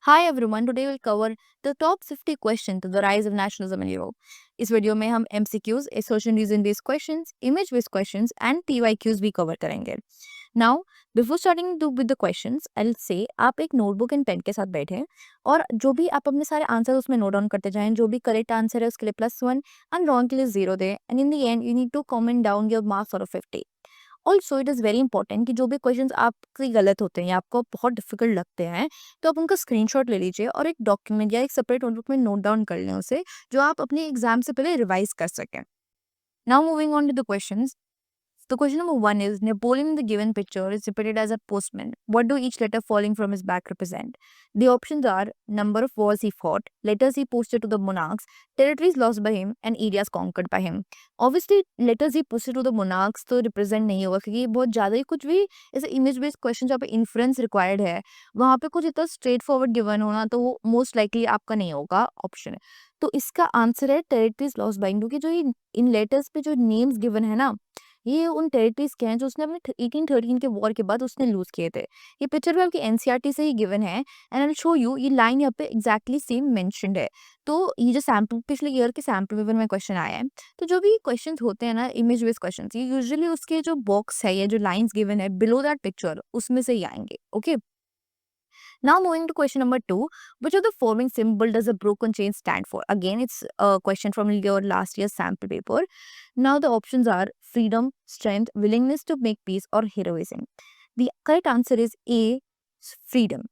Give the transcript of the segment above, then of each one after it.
Hi everyone, today we'll cover the top 50 questions to the rise of nationalism in Europe. इस video में हम MCQs, association reason based questions, image based questions and PYQs भी cover करेंगे. Now, before starting with the questions, I'll say आप एक notebook and pen के साथ बैठे और जो भी आप अपने सारे आंसर उसमें नोट डाउन करते जाएं, जो भी करेक्ट आंसर है उसके लिए +1 एंड रॉन्ग के लिए 0 दे and in the end you need to comment down your marks out of 50. Also it is very important कि जो भी क्वेश्चंस आपके गलत होते हैं या आपको बहुत डिफिकल्ट लगते हैं तो आप उनका स्क्रीनशॉट ले लीजिए और एक डॉक्यूमेंट या एक सेपरेट नोटबुक में नोट डाउन कर लें उसे, जो आप अपने एग्जाम से पहले रिवाइज कर सकें. Now moving on to the questions. The question number one is Napoleon in the given picture is depicted as a postman. What do each letter falling from his back represent? The options are number of wars he fought, letters he posted to the monarchs, territories lost by him, and areas conquered by him. Obviously, letters he posted to the monarchs तो represent नहीं होगा क्योंकि ये बहुत ज़्यादा ही कुछ भी ऐसे इमेज बेस्ड क्वेश्चन जहाँ पे इन्फ्रेंस रिक्वायर्ड है वहाँ पे कुछ इतना स्ट्रेट फॉरवर्ड गिवन होना तो वो मोस्ट लाइकली आपका नहीं होगा ऑप्शन. तो इसका आंसर है टेरिटरीज लॉस्ट बाय, क्योंकि जो ये इन लेटर्स पे जो नेम्स गिवन है ना ये उन टेरिटरीज के हैं जो उसने अपने 1813 के वॉर के बाद उसने लूज किए थे. ये पिक्चर भी आपकी एनसीईआरटी से ही गिवन है and I will show you ये लाइन यहाँ पे एग्जैक्टली सेम मेंशन्ड है. तो ये जो सैम्पल पिछले ईयर के सैम्पल पेपर में क्वेश्चन आया है तो जो भी क्वेश्चन होते हैं ना इमेज बेस्ड क्वेश्चन ये यूजुअली उसके जो बॉक्स है या जो लाइंस गिवन है बिलो दैट पिक्चर उसमें से ही आएंगे. Okay. Now moving to question number 2, which of the following symbol does a broken chain stand for? Again, it's a question from your last year's sample paper. Now the options are freedom, strength, willingness to make peace or heroism. The correct answer is A, freedom.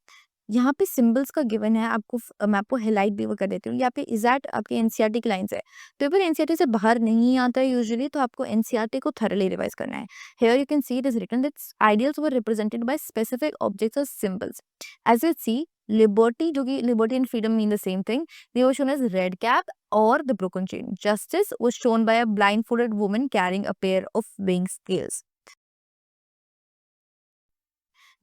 यहाँ पे symbols का given है आपको मैं आपको highlight भी वो कर देती हूँ. यहाँ पे एग्जैक्ट आपके एनसीईआरटी की लाइंस है तो फिर एनसीईआरटी से बाहर नहीं आता है यूजुअली, तो आपको एनसीईआरटी को थरली रिवाइज करना है. Here you can see it is written that ideals were represented by specific objects और symbols. As you see liberty, जो कि liberty and freedom mean the same thing, they were shown as red cap और the broken chain. Justice was shown by a blindfolded woman carrying a pair of wing scales.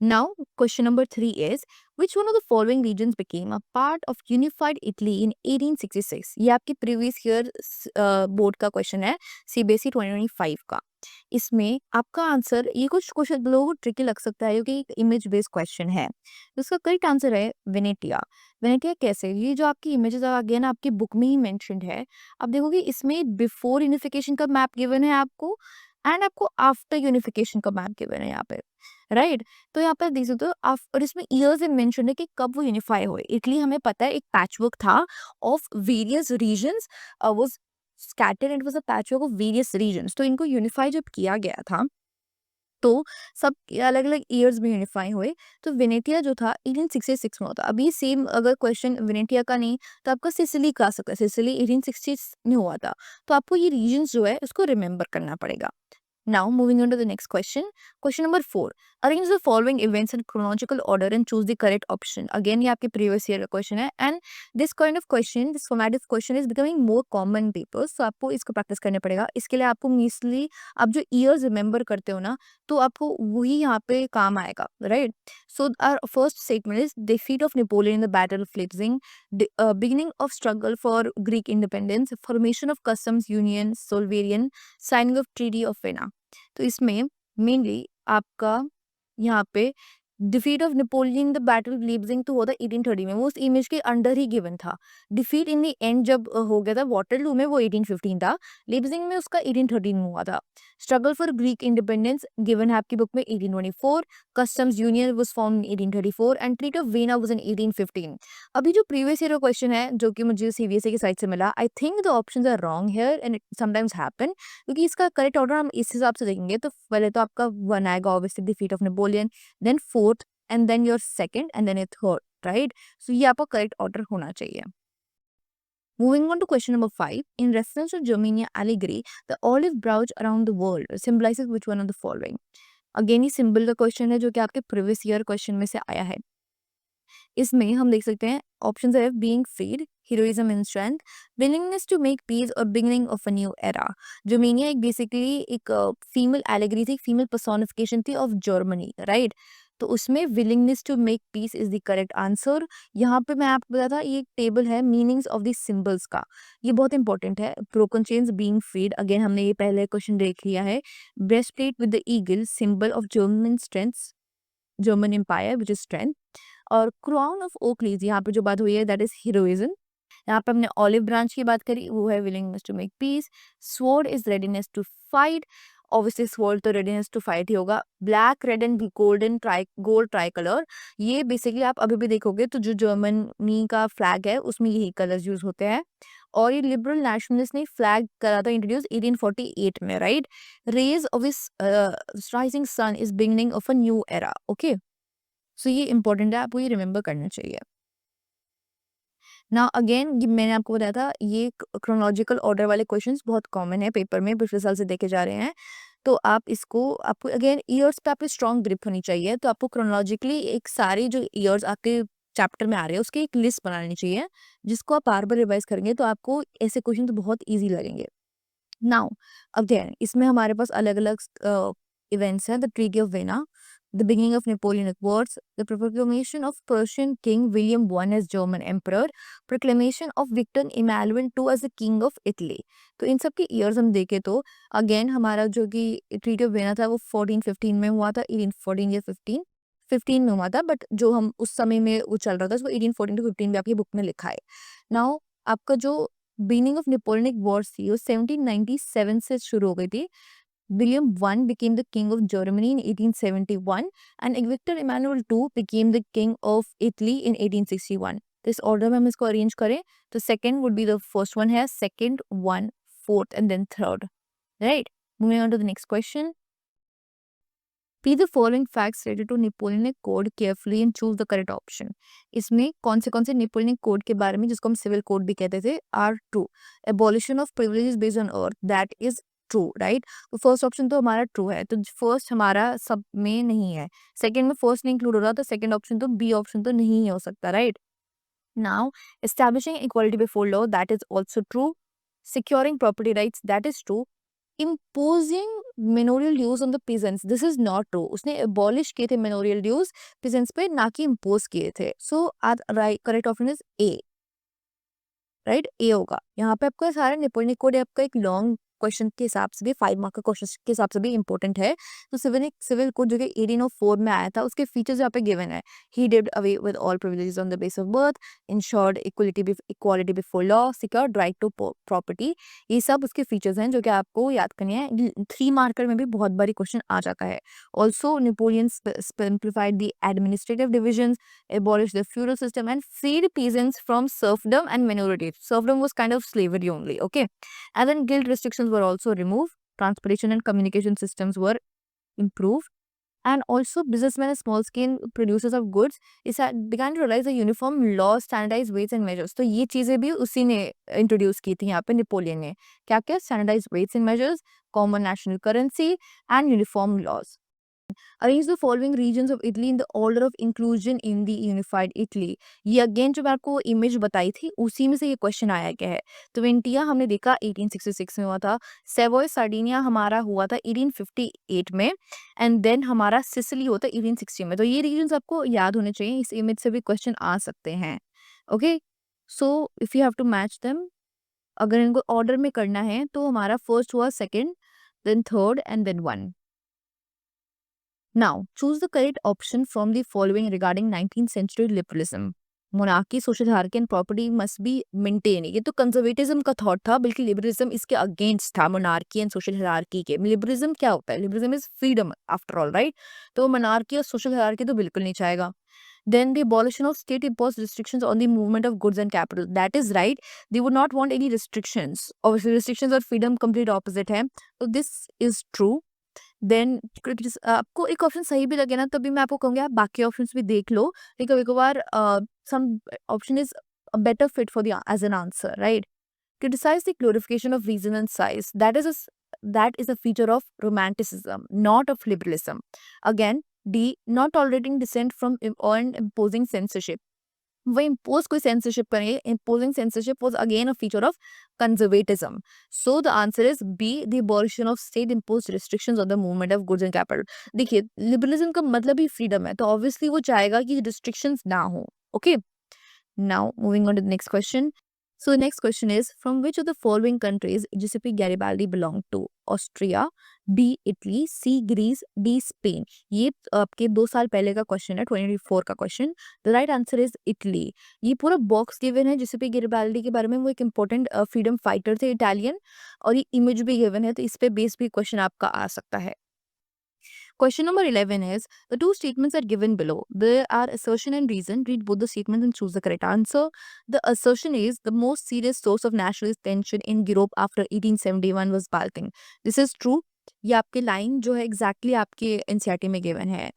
Now, question number 3 is which one of the following regions became a part of unified Italy in 1866? ये आपके previous year board का question है CBSE 2025 का. इसमें आपका answer ये कुछ लोगों को ट्रिकी लग सकता है क्योंकि एक इमेज बेस्ड क्वेश्चन है. तो इसका करेक्ट आंसर है वेनेटिया. वेनेटिया कैसे? ये जो आपकी इमेजेस अगेन आपकी बुक में ही मेंशन्ड है. आप देखोगे इसमें बिफोर यूनिफिकेशन का मैप गिवन है आपको एंड आपको आफ्टर यूनिफिकेशन का मैप गिवन है यहाँ पे, राइट. तो यहाँ पर देख सकते हो आप, और इसमें ईयर्स मेंशन है कि कब वो यूनिफाई हुए. इटली हमें पता है एक पैचवर्क था of various regions, was scattered and was a patchwork of various regions. तो इनको यूनिफाई जब किया गया था तो सब अलग अलग ईयर्स में यूनिफाई हुए. तो वेनेटिया जो था 1866 में होता. अभी सेम अगर क्वेश्चन वेनेटिया का नहीं तो आपका सिसिली का आ सकता है. सिसिली 1860 में हुआ था. तो आपको ये रीजन्स जो है उसको रिमेंबर करना पड़ेगा. Now, moving on to the next question. Question number 4. Arrange the following events in chronological order and choose the correct option. Again, ये आपके previous year का question है and this kind of question, this formative question is becoming more common in papers. So आपको इसको practice करने पड़ेगा. इसके लिए आपको mostly आप जो years remember करते हो ना तो आपको वही यहाँ पे काम आएगा, right? So our first statement is defeat of Napoleon in the Battle of Leipzig, beginning of struggle for Greek independence, formation of customs union, Solvarian, signing of Treaty of Vienna. तो इसमें मेनली आपका यहाँ पे defeat of Napoleon the battle of Leipzig तो हुआ था 1830 में, वो उस इमेज के अंडर ही गिवन था. डिफीट इन द एंड जब हो गया था वाटरलू में वो 1815 था. लीप्जिंग में उसका 1813 में हुआ था. Struggle for Greek independence given है आपकी बुक में 1824. Customs union was found in 1834 and treaty of Veena was in 1815. अभी जो प्रीवियस ईयर का क्वेश्चन है जो कि मुझे सीबीएसई की साइट से मिला, I think the options are wrong here and it sometimes happen, क्योंकि इसका करेक्ट ऑर्डर हम इस हिसाब से देखेंगे तो पहले तो आपका वन आएगा obviously defeat of Napoleon, then fourth and then your second and then your third, right? So ये आपका correct order होना चाहिए. Moving on to question number 5. In reference to Germania allegory, the olive branch around the world symbolizes which one of the following? Again ये symbol का question है जो कि आपके previous year question में से आया है. इसमें हम देख सकते हैं ऑप्शन है being freed, heroism and strength, willingness to make peace और beginning of a new era. Germania एक बेसिकली एक फीमेल एलेगरी थी, फीमेल पर्सोनिफिकेशन थी ऑफ जर्मनी, राइट. तो उसमें willingness to make peace is the correct answer. यहाँ पे मैं आपको बताया था ये एक टेबल है मीनिंग्स ऑफ द सिंबल्स का, ये बहुत इंपॉर्टेंट है. Broken chains being freed, again हमने ये पहले क्वेश्चन देख लिया है. Breast plate with the eagle, symbol of German strength, German empire which is strength. और क्राउन ऑफ ओक लीज, यहाँ पे जो बात हुई है दैट इज हीरोइज्म। यहाँ पे हमने ऑलिव ब्रांच की बात करी, वो है willingness to make peace. Sword is readiness to fight, obviously sword तो रेडीनेस टू फाइट ही होगा। Black, red and golden gold tricolour, ये बेसिकली आप अभी भी देखोगे तो जो जर्मनी का फ्लैग है उसमें यही कलर्स यूज होते हैं। और ये लिबरल नेशनलिस्ट ने फ्लैग करा था इंट्रोड्यूस 1848 में, right. Rays of this rising sun is beginning of a new era, okay. So ये इंपॉर्टेंट है, आपको ये रिमेंबर करना चाहिए। ना अगेन मैंने आपको बताया था ये क्रोनोलॉजिकल ऑर्डर वाले क्वेश्चंस बहुत कॉमन है पेपर में, पिछले साल से देखे जा रहे हैं। तो आप इसको, आपको अगेन ईयर्स पे आपकी स्ट्रॉन्ग ग्रिप होनी चाहिए, तो आपको क्रोनोलॉजिकली एक सारी जो ईयर्स आपके चैप्टर में आ रहे हैं उसकी एक लिस्ट बनानी चाहिए, जिसको आप बार बार रिवाइज करेंगे तो आपको ऐसे क्वेश्चन बहुत ईजी लगेंगे। नाउ अगेन इसमें हमारे पास अलग अलग इवेंट्स हैं। The treaty of vena, the beginning of Napoleonic Wars, the proclamation of Prussian King William I as German Emperor, proclamation of Victor Emmanuel II as the King of Italy। तो इन सब के years हम देखें तो again हमारा जो कि treaty of vena था वो 1415 में हुआ था, 1814 या 15 में हुआ था, बट जो हम उस समय में वो चल रहा था उसको 1814 to 15 भी आपकी बुक में लिखा है। नाउ आपका जो बिगिनिंग ऑफ नेपोलियनिक वॉर्स थी वो 1797 से शुरू हो गई थी। William I became the king of Germany in 1871 and Victor Emmanuel II became the king of Italy in 1861। तो इस ऑर्डर में हम इसको अरेंज करें तो second would be the first one है, second one, fourth and then third, right. Moving on to the next question. Read the following facts related to Napoleonic Code carefully and choose the correct option। इसमें कौन से Napoleonic Code के बारे में, जिसको हम civil code भी कहते थे, are true। Abolition of privileges based on earth, that is true, right. तो फर्स्ट ऑप्शन तो हमारा ट्रू है, तो फर्स्ट हमारा सब में नहीं है। सेकंड में फर्स्ट नहीं इंक्लूड हो रहा, तो सेकंड ऑप्शन तो बी ऑप्शन तो नहीं हो सकता, right. Now establishing equality before law, that is also true. Securing property rights, that is true. imposing manorial dues on the peasants, this is not true। उसने abolish किए थे manorial dues peasants पे, ना कि impose किए थे। so right correct option is A, right, A होगा। यहाँ पे आपका सारा नेपोलियनिक कोड आपका एक लॉन्ग क्वेश्चन के हिसाब से भी, 5 मार्क का क्वेश्चन के हिसाब से भी इंपॉर्टेंट है। तो सिविल कोड जो कि 1804 में आया था उसके फीचर्स यहाँ पे गिवन है। He did away with all privileges on the base of birth, ensured equality before law, secured right to property. ये सब उसके फीचर्स हैं जो कि आपको याद करने हैं। 3 मार्कर में भी बहुत बारी क्वेश्चन आ जाता है। Also Napoleon simplified the administrative division, abolished the feudal system and freed peasants from serfdom and minority। Serfdom was kind of slavery only, okay? And then guild restrictions were also removed, transportation and communication systems were improved, and also businessmen and small scale producers of goods began to realize the uniform law, standardized weights and measures। तो ये चीजें भी उसी ने introduce की थी यहाँ पे नेपोलियन ने। क्या क्या? Standardised weights and measures, common national currency and uniform laws. Arrange the following regions of Italy in the order of inclusion in the unified Italy। ये अगेन जो मैं आपको इमेज बताई थी उसी में से ये क्वेश्चन आया गया है। तो वेंटिया हमने देखा 1866 में हुआ था, सेवोय सार्डिनिया हमारा हुआ था 1858 में, एंड देन हमारा सिसिली होता है 1860 में। तो ये रीजन्स आपको याद होने चाहिए, इस इमेज से भी क्वेश्चन आ सकते हैं, okay. So if you have to match them, अगर इनको ऑर्डर में करना है तो हमारा फर्स्ट हुआ, second, then third and then one. Now, choose the correct option from the following regarding 19th century liberalism। Monarchy, social hierarchy and property must be maintain. ये तो कंजर्वेटिज्म का थॉट था, बल्कि लिबरलिज्म इसके अगेंस्ट था monarchy and social hierarchy के। Liberalism क्या होता है? Liberalism is freedom after all, right. तो मोनार्की और सोशल हायरार्की तो बिल्कुल नहीं चाहेगा। Then the abolition of state imposed restrictions on the movement of goods and capital, that is right। They would not want any restrictions। Obviously restrictions और freedom complete opposite है, तो this is true। Then आपको एक option सही भी लगे ना तभी मैं आपको कहूँगी आप बाकी ऑप्शंस भी देख लो, लेकिन कभी कभार some option is a better fit for the as an answer, right? Criticize the glorification of reason and size, that is a feature of romanticism, not of liberalism। Again, D, not tolerating dissent from or imposing censorship, वो impose कोई censorship करेंगे, imposing censorship was again a feature of conservatism। So the answer is B, the abolition of state imposed restrictions on the movement of goods and capital। देखिए liberalism का मतलब ही freedom है, तो obviously वो चाहेगा कि रिस्ट्रिक्शंस ना हो, okay. Now moving on to the next question. So the next question is, from which of the following countries Giuseppe Garibaldi belonged to? Austria, B Italy, C Greece, D Spain. ये आपके 2 साल पहले का question है, 2024 का question. The right answer is Italy. ये पूरा box given है जिसपे गिरिबाल्डी के बारे में, वो एक इंपॉर्टेंट फ्रीडम फाइटर थे इटालियन, और ये इमेज भी गिवन है, तो इस पे बेस भी क्वेश्चन आपका आ सकता है। Question number 11 is, the two statements are given below. There are assertion and reason. Read both the statements and choose the correct answer. The assertion is, the most serious source of nationalist tension in Europe after 1871 was Balkan. This is true. ये आपके line जो है exactly आपके NCERT में given है.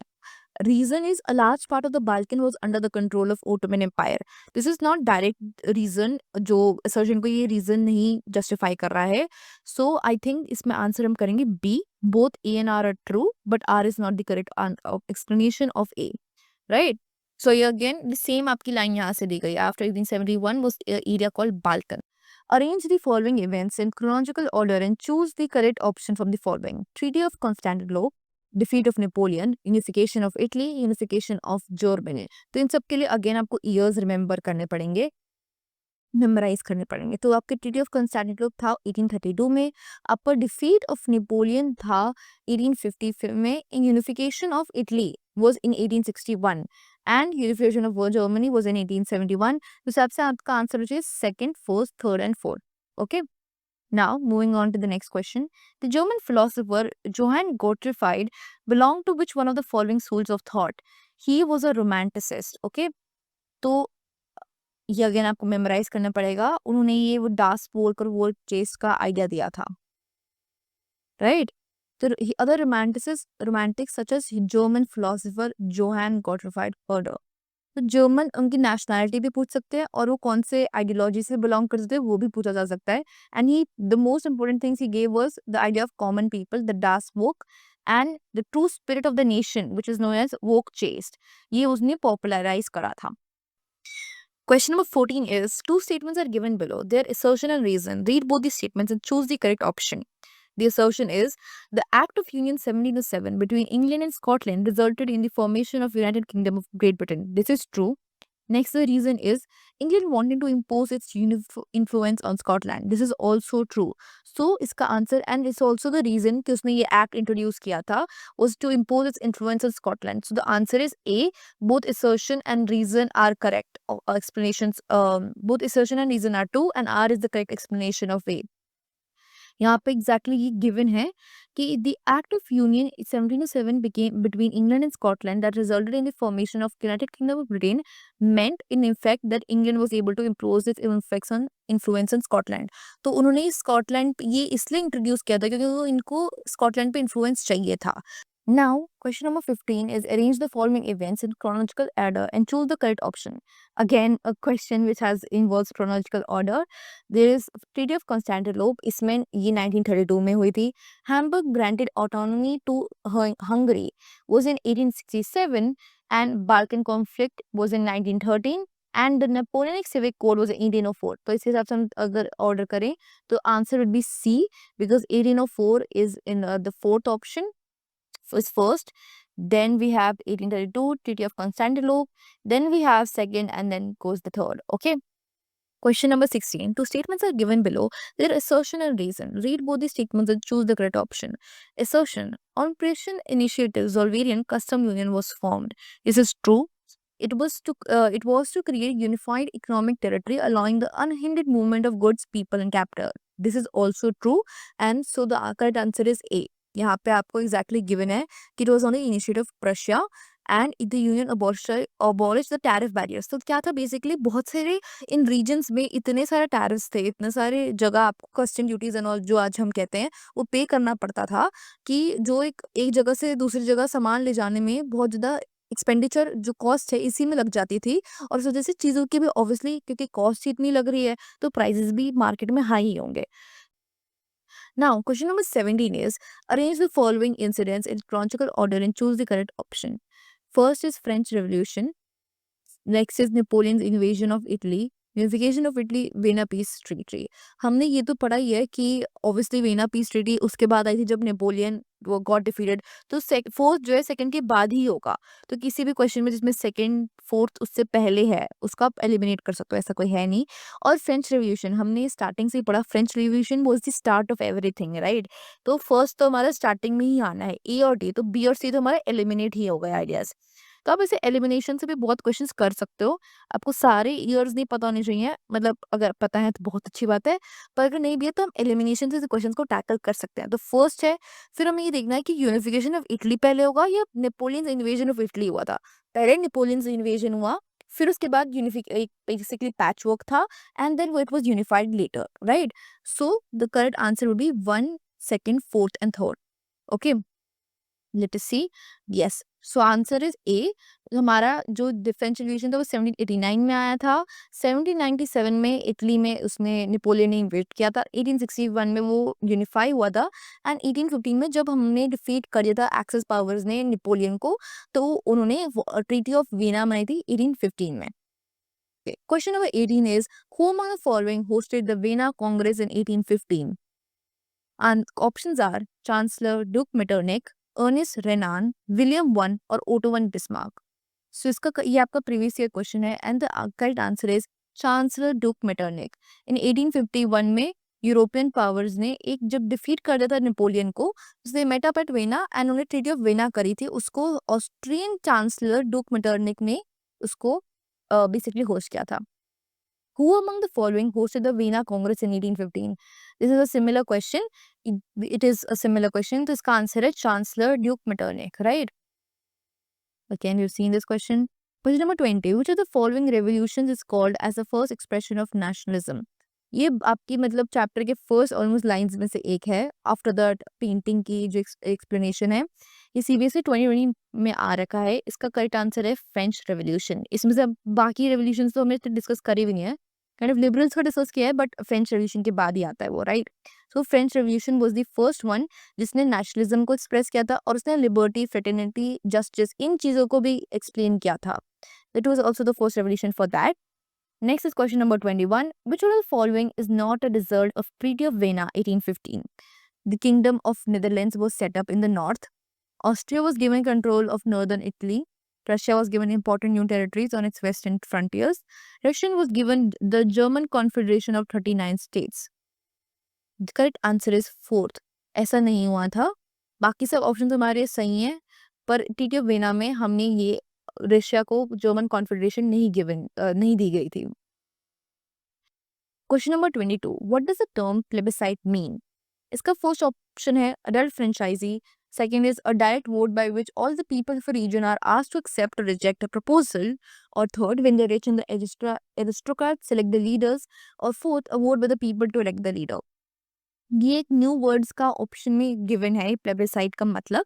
Reason is, a large part of the Balkan was under the control of Ottoman Empire. This is not direct reason, जो assertion को ये reason नहीं justify कर रहा है. So I think इसमें answer हम करेंगे B. Both A and R are true, but R is not the correct explanation of A. Right? So ये again the same आपकी line यहाँ से दी गई. After 1871 was an area called Balkan. Arrange the following events in chronological order and choose the correct option from the following. Treaty of Constantinople, defeat of Napoleon, unification of Italy, unification of Germany. तो इन सब के लिए again आपको years remember करने पड़ेंगे, memorise करने पड़ेंगे। तो आपके ट्रीटी ऑफ कंस्टेंटिनोपल था 1832 में, आपका डिफीट ऑफ नेपोलियन था 1850 में, unification of Italy was in 1861 and unification of Germany was in 1871। तो सबसे आपका आंसर हो जाए second, first, third and fourth. Okay, now, moving on to the next question. The German philosopher Johann Gottfried belonged to which one of the following schools of thought? He was a romanticist. Okay? तो ये again आपको memorise करना पड़ेगा। उन्होंने ये वो dance बोलकर वो चेस का आइडिया दिया था, राइट? तो other romantics such as German philosopher Johann Gottfried Herder. तो जर्मन उनकी नेशनैलिटी भी पूछ सकते हैं और वो कौन से आइडियोलॉजी से बिलोंग करते थे वो भी पूछा जा सकता है। And he the most important things he gave was the idea of common people, the das volk and the true spirit of the nation which is known as volk geist. ये उसने पॉपुलराइज करा था। Question number 14 is, two statements are given below. Their assertion and reason. Read both the statements and choose the correct option. The assertion is, the Act of Union 1707 between England and Scotland resulted in the formation of United Kingdom of Great Britain. This is true. Next, the reason is, England wanted to impose its influence on Scotland. This is also true. So, इसका answer and it's also the reason कि उसने ये act introduce किया था was to impose its influence on Scotland. So, the answer is A. Both assertion and reason are correct explanations. Both assertion and reason are true, and R is the correct explanation of A. यहाँ पे exactly ये given है कि the act of union 1707 became between England and Scotland that resulted in the formation of United Kingdom of Britain meant in effect that England was able to impose its influence on Scotland. तो उन्होंने Scotland ये इसलिए introduce किया था क्योंकि वो इनको Scotland पे इन्फ्लुएंस चाहिए था। Now, question number 15 is, arrange the following events in chronological order and choose the correct option. Again, a question which has involves chronological order. There is Treaty of Constantinople, इसमें ये 1932 में हुई थी. Hamburg granted autonomy to Hungary was in 1867 and Balkan conflict was in 1913 and the Napoleonic Civic Code was in 1804. तो इस हिसाब से हम अगर order करें तो answer would be C because 1804 is in the fourth option. Is first, then we have 1832 Treaty of Constantinople, then we have second, and then goes the third. Okay, question number 16. Two statements are given below, their assertion and reason. Read both the statements and choose the correct option. Assertion: on Prussian initiative Zollverein custom union was formed. This is true. It was to create unified economic territory allowing the unhindered movement of goods, people and capital. This is also true, and so the correct answer is A. यहाँ पे आपको exactly given है कि it was on the initiative of Prussia and the union abolish the tariff barriers. तो क्या था basically, बहुत सारे इन रीजन्स में इतने सारे टैरिफ्स थे, इतने सारे जगह आपको कस्टम ड्यूटीज एंड ऑल जो आज हम कहते हैं वो पे करना पड़ता था कि जो एक जगह से दूसरी जगह सामान ले जाने में बहुत ज़्यादा एक्सपेंडिचर जो कॉस्ट है इसी में लग जाती थी, और इस वजह से चीज़ों की भी ऑब्वियसली क्योंकि कॉस्ट ही इतनी लग रही है तो प्राइजेस भी मार्केट में हाई ही होंगे। Now, question number 17 is, arrange the following incidents in chronological order and choose the correct option. First is French Revolution. Next is Napoleon's invasion of Italy. Unification of Italy, vena peace treaty. हमने ये तो पढ़ा ही है कि obviously vena peace treaty उसके बाद आई थी जब नेपोलियन वो गॉट डिफीटेड, तो फोर्थ जो है सेकंड के बाद ही होगा। तो किसी भी क्वेश्चन में जिसमें सेकंड फोर्थ उससे पहले है उसका आप एलिमिनेट कर सकते हो, ऐसा कोई है नहीं। और फ्रेंच रिवॉल्यूशन हमने स्टार्टिंग से ही पढ़ा, French revolution was the start of everything, right. तो फर्स्ट तो हमारा स्टार्टिंग में ही आना है ए और डी, तो बी और सी तो हमारा एलिमिनेट ही हो गए आइडियाज। तो आप ऐसे एलिमिनेशन से भी बहुत क्वेश्चंस कर सकते हो। आपको सारे ईयर्स नहीं पता होने चाहिए, मतलब अगर पता है तो बहुत अच्छी बात है, पर अगर नहीं भी है तो हम एलिमिनेशन से क्वेश्चंस को टैकल कर सकते हैं। तो फर्स्ट है, फिर हमें ये देखना है कि यूनिफिकेशन ऑफ इटली पहले होगा या नेपोलियंस इन्वेजन ऑफ इटली हुआ था। पहले नेपोलियंस इन्वेजन हुआ, फिर उसके बाद बेसिकली पैच वर्क था, and then it was unified later, right. So the correct answer would be 1, 2, 4 and 3rd। Okay, let us see. Yes, so answer is A. हमारा जो डिफरेंस रिवॉल्यूशन था वो 1789 में आया था। 1797 में इटली में उसने नेपोलियन ने इन्वेट किया था। 1861 में वो यूनिफाई हुआ था, एंड 1815 में जब हमने डिफीट कर दिया था एक्सेस पावर्स ने नेपोलियन को, तो उन्होंने ट्रीटी ऑफ वीना बनाई थी 1815 में। Question number 18 is, who among the following hosted the Veena Congress in 1815? And options are Chancellor Duke Metternich, Ernest Renan, William I और Otto von Bismarck. So इसका ये आपका प्रीवियस ईयर क्वेश्चन है, and the correct answer is chancellor Duke Metternich. In 1851 में European powers ने एक जब defeat कर दिया था नेपोलियन को, उसने मेटा एट वेना एंड उन्होंने ट्रीटी ऑफ वेना करी थी, उसको ऑस्ट्रियन चांसलर डुक मेटरनिक ने उसको बेसिकली होस्ट किया था। Who among the following hosted the Vienna Congress in 1815? This is a similar question. It is a similar question. तो इसका आंसर है chancellor Duke Metternich, right? Again, we've seen this question. Question number 20. Which of the following revolutions is called as the first expression of nationalism? ये आपकी मतलब chapter के first almost lines में से एक है। आफ्टर दैट पेंटिंग की जो एक्सप्लेनेशन है, ये सीबीएसई 2020 में आ रखा है। इसका करेक्ट आंसर है फ्रेंच रेवोल्यूशन। इसमें से अब बाकी रेवोल्यूशन तो हमने डिस्कस करी भी नहीं है, काइंड ऑफ लिबरल्स का डिस्कस किया है, बट फ्रेंच रेवोल्यूशन के बाद ही आता है वो, right. So French revolution was the first one जिसने नेशनलिज्म को एक्सप्रेस किया था, और उसने लिबर्टी, फ्रेटर्निटी, जस्टिस, इन चीज़ों को भी एक्सप्लेन किया था। That was also the first revolution for that. Next is question number 21. Which of the following is not a result of Treaty of Vienna 1815? The Kingdom of Netherlands was set up in the north. Austria was given control of northern Italy. Russia was given important new territories on its western frontiers. Russia was given the German Confederation of 39 states. The correct answer is fourth. ऐसा नहीं हुआ था। बाकी सब option हमारे सही हैं, पर ट्रीटी ऑफ वेना में हमने ये रशिया को जर्मन कॉन्फेडरेशन नहीं दी गई थी। Question number 22, what does the term plebiscite mean? इसका फर्स्ट ऑप्शन है adult franchise, second is a direct vote by which all the people of a region are asked to accept और reject a proposal, और third when the rich and the aristocrat select the leaders, और fourth a vote by the people to elect the leader. ये एक new words का option में given है plebiscite का मतलब,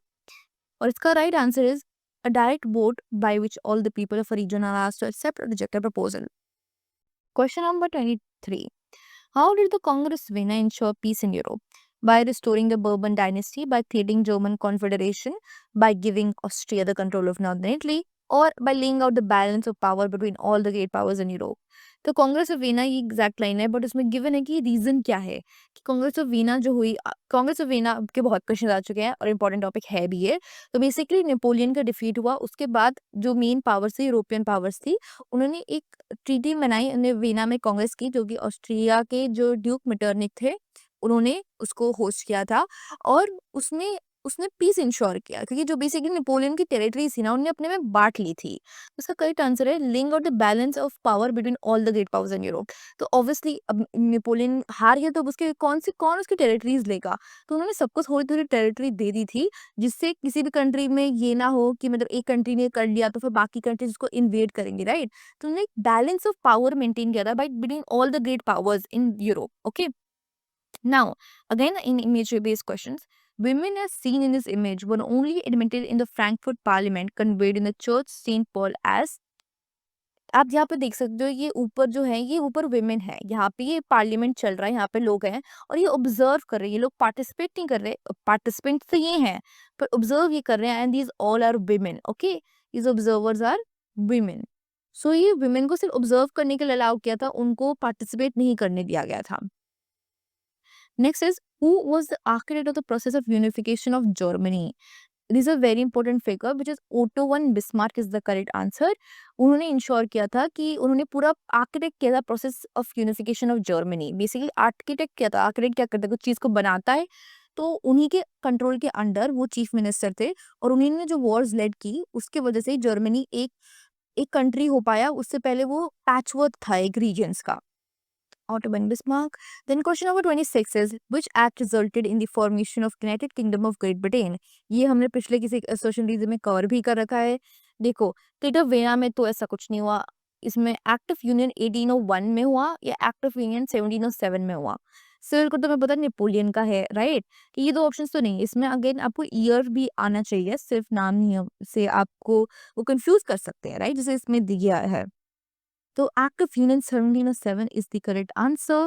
और इसका right answer is a direct vote by which all the people of a region are asked to accept और reject a proposal. Question number 23. How did the Congress winner ensure peace in Europe? By restoring the Bourbon dynasty, by creating German Confederation, by giving Austria the control of northern Italy, or by laying out the balance of power between all the great powers in Europe? तो Congress of Veena ये exact line है, but उसमें given है कि reason क्या है कि Congress of Veena जो हुई। कांग्रेस ऑफ वीना के बहुत क्वेश्चन आ चुके हैं और इंपॉर्टेंट टॉपिक है भी ये। तो बेसिकली नेपोलियन का डिफीट हुआ, उसके बाद जो मेन पावर्स थी, यूरोपियन पावर्स थी, उन्होंने एक ट्रीटी बनाई उन्हें वीना में कांग्रेस की, जो कि ऑस्ट्रिया के जो ड्यूक मेटरनिक थे उन्होंने उसको होस्ट किया था, और उसमें उसने पीस इंश्योर किया, क्योंकि जो बेसिकली नेपोलियन की टेरिटरीज थी ना उन्हें अपने में बांट ली थी। उसका करेक्ट आंसर है लिंग out the balance of power between all the great powers in Europe. तो ऑब्वियसली अब नेपोलियन हार गया, तो अब उसके कौन उसकी टेरिटरीज लेगा, तो उन्होंने सबको थोड़ी थोड़ी टेरिटरी दे दी थी, जिससे किसी भी कंट्री में ये ना हो कि मतलब एक कंट्री ने कर लिया तो फिर बाकी कंट्रीज उसको इन्वेड करेंगे, राइट। तो उन्होंने बैलेंस ऑफ पावर मेंटेन किया था by between all the great powers in Europe. Okay, now, again in imagery-based questions, women as seen in this image were only admitted in the Frankfurt Parliament conveyed in the Church St. Paul as। आप यहाँ पे देख सकते हो ये ऊपर जो है ये ऊपर women है, यहाँ पे ये पार्लियामेंट चल रहा है, यहाँ पे लोग हैं और ये ऑब्जर्व कर रहे हैं, ये लोग पार्टिसिपेट नहीं कर रहे, पार्टिसिपेंट तो ये हैं पर ऑब्जर्व ये कर रहे हैं, and these all are women, okay, these observers are women। So ये विमेन को सिर्फ ऑब्जर्व करने के लिए अलाउ किया था, उनको पार्टिसिपेट नहीं करने दिया गया था। Next is who was the architect of the process of unification of Germany? This a very important figure which is auto von Bismarck is the correct answer. उन्होंने इंश्योर किया था कि उन्होंने पूरा आर्किटेक्ट किया था process of unification of Germany. Basically architect किया था, आर्किटेक्ट क्या करता है, कुछ चीज को बनाता है तो उन्हीं के कंट्रोल के अंडर वो चीफ मिनिस्टर थे, और उन्हीं ने जो वॉर्स लेड की उसके वजह से ही जर्मनी एक एक कंट्री हो पाया। उससे पहले वो पैचवर्क था एक रीजन्स का। Otto von Bismarck. Then question number 26 is which act resulted in the formation of United Kingdom of Great Britain? ये हमने पिछले किसी सोशल रीजन में कवर भी कर रखा है। देखो, ट्रीटी ऑफ वेना में तो ऐसा कुछ नहीं हुआ। इसमें एक्ट ऑफ यूनियन 1801 में हुआ या एक्ट ऑफ यूनियन 1707 में हुआ। सिविल कोड तो मैं पता नेपोलियन का है, राइट? ये दो ऑप्शंस तो नहीं, इसमें अगेन आपको ईयर भी आना चाहिए, सिर्फ नाम नहीं से आपको वो कंफ्यूज कर सकते हैं, राइट? जैसे इसमें दिया है। तो Act of Union 1707 is the correct answer.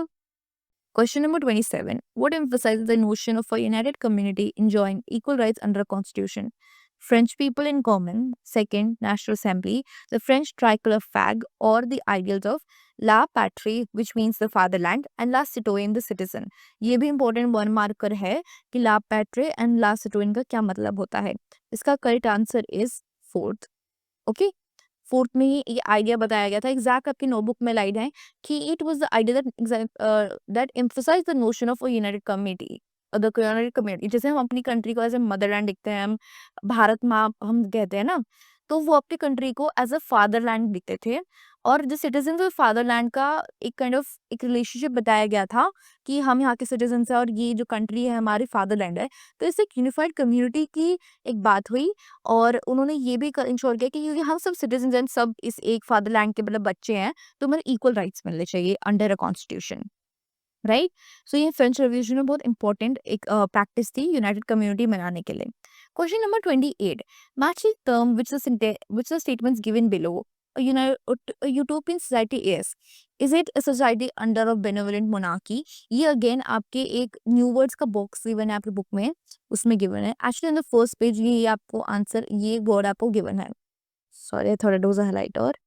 Question number 27. What emphasizes the notion of a united community enjoying equal rights under a constitution? French people in common, second, National Assembly, the French tricolor flag, or the ideals of La Patrie, which means the fatherland, and La Citoyen, the citizen. ये भी important one marker है कि La Patrie and La Citoyen का क्या मतलब होता है। इसका correct answer is fourth. Okay? Fourth में ही ये आइडिया बताया गया था। एग्जैक्ट आपकी नोटबुक में लाइन है कि it was the idea that emphasise the notion of a united community, the united community. जैसे हम अपनी कंट्री को एज ए मदरलैंड दिखते हैं, हम भारत माँ हम कहते हैं ना, तो वो अपनी कंट्री को एज अ फादरलैंड दिखते थे। और जो सिटीजन ऑफ फादरलैंड का एक काइंड ऑफ एक रिलेशनशिप बताया गया था कि हम यहाँ के सिटीजन हैं और ये जो कंट्री है हमारी फादरलैंड है। तो इससे एक यूनिफाइड कम्युनिटी की एक बात हुई, और उन्होंने ये भी इंश्योर किया कि क्योंकि हम सब सिटीजन हैं, सब इस एक फादरलैंड के मतलब बच्चे हैं, तो हमें इक्वल राइट्स मिलने चाहिए अंडर अ कॉन्स्टिट्यूशन, राइट? सो ये फ्रेंच रेवोल्यूशन में बहुत इंपॉर्टेंट एक प्रैक्टिस थी यूनाइटेड कम्युनिटी बनाने के लिए। Question number 28, match the term which the statements given below a utopian society is it a society under a benevolent monarchy? ये again आपके एक न्यू वर्ड्स का बॉक्स गिवन है आपकी बुक में, उसमें गिवन है actually in the first page. ये आपको आंसर, ये वर्ड आपको गिवन है। सॉरी, थोड़ा डोज हाईलाइट। और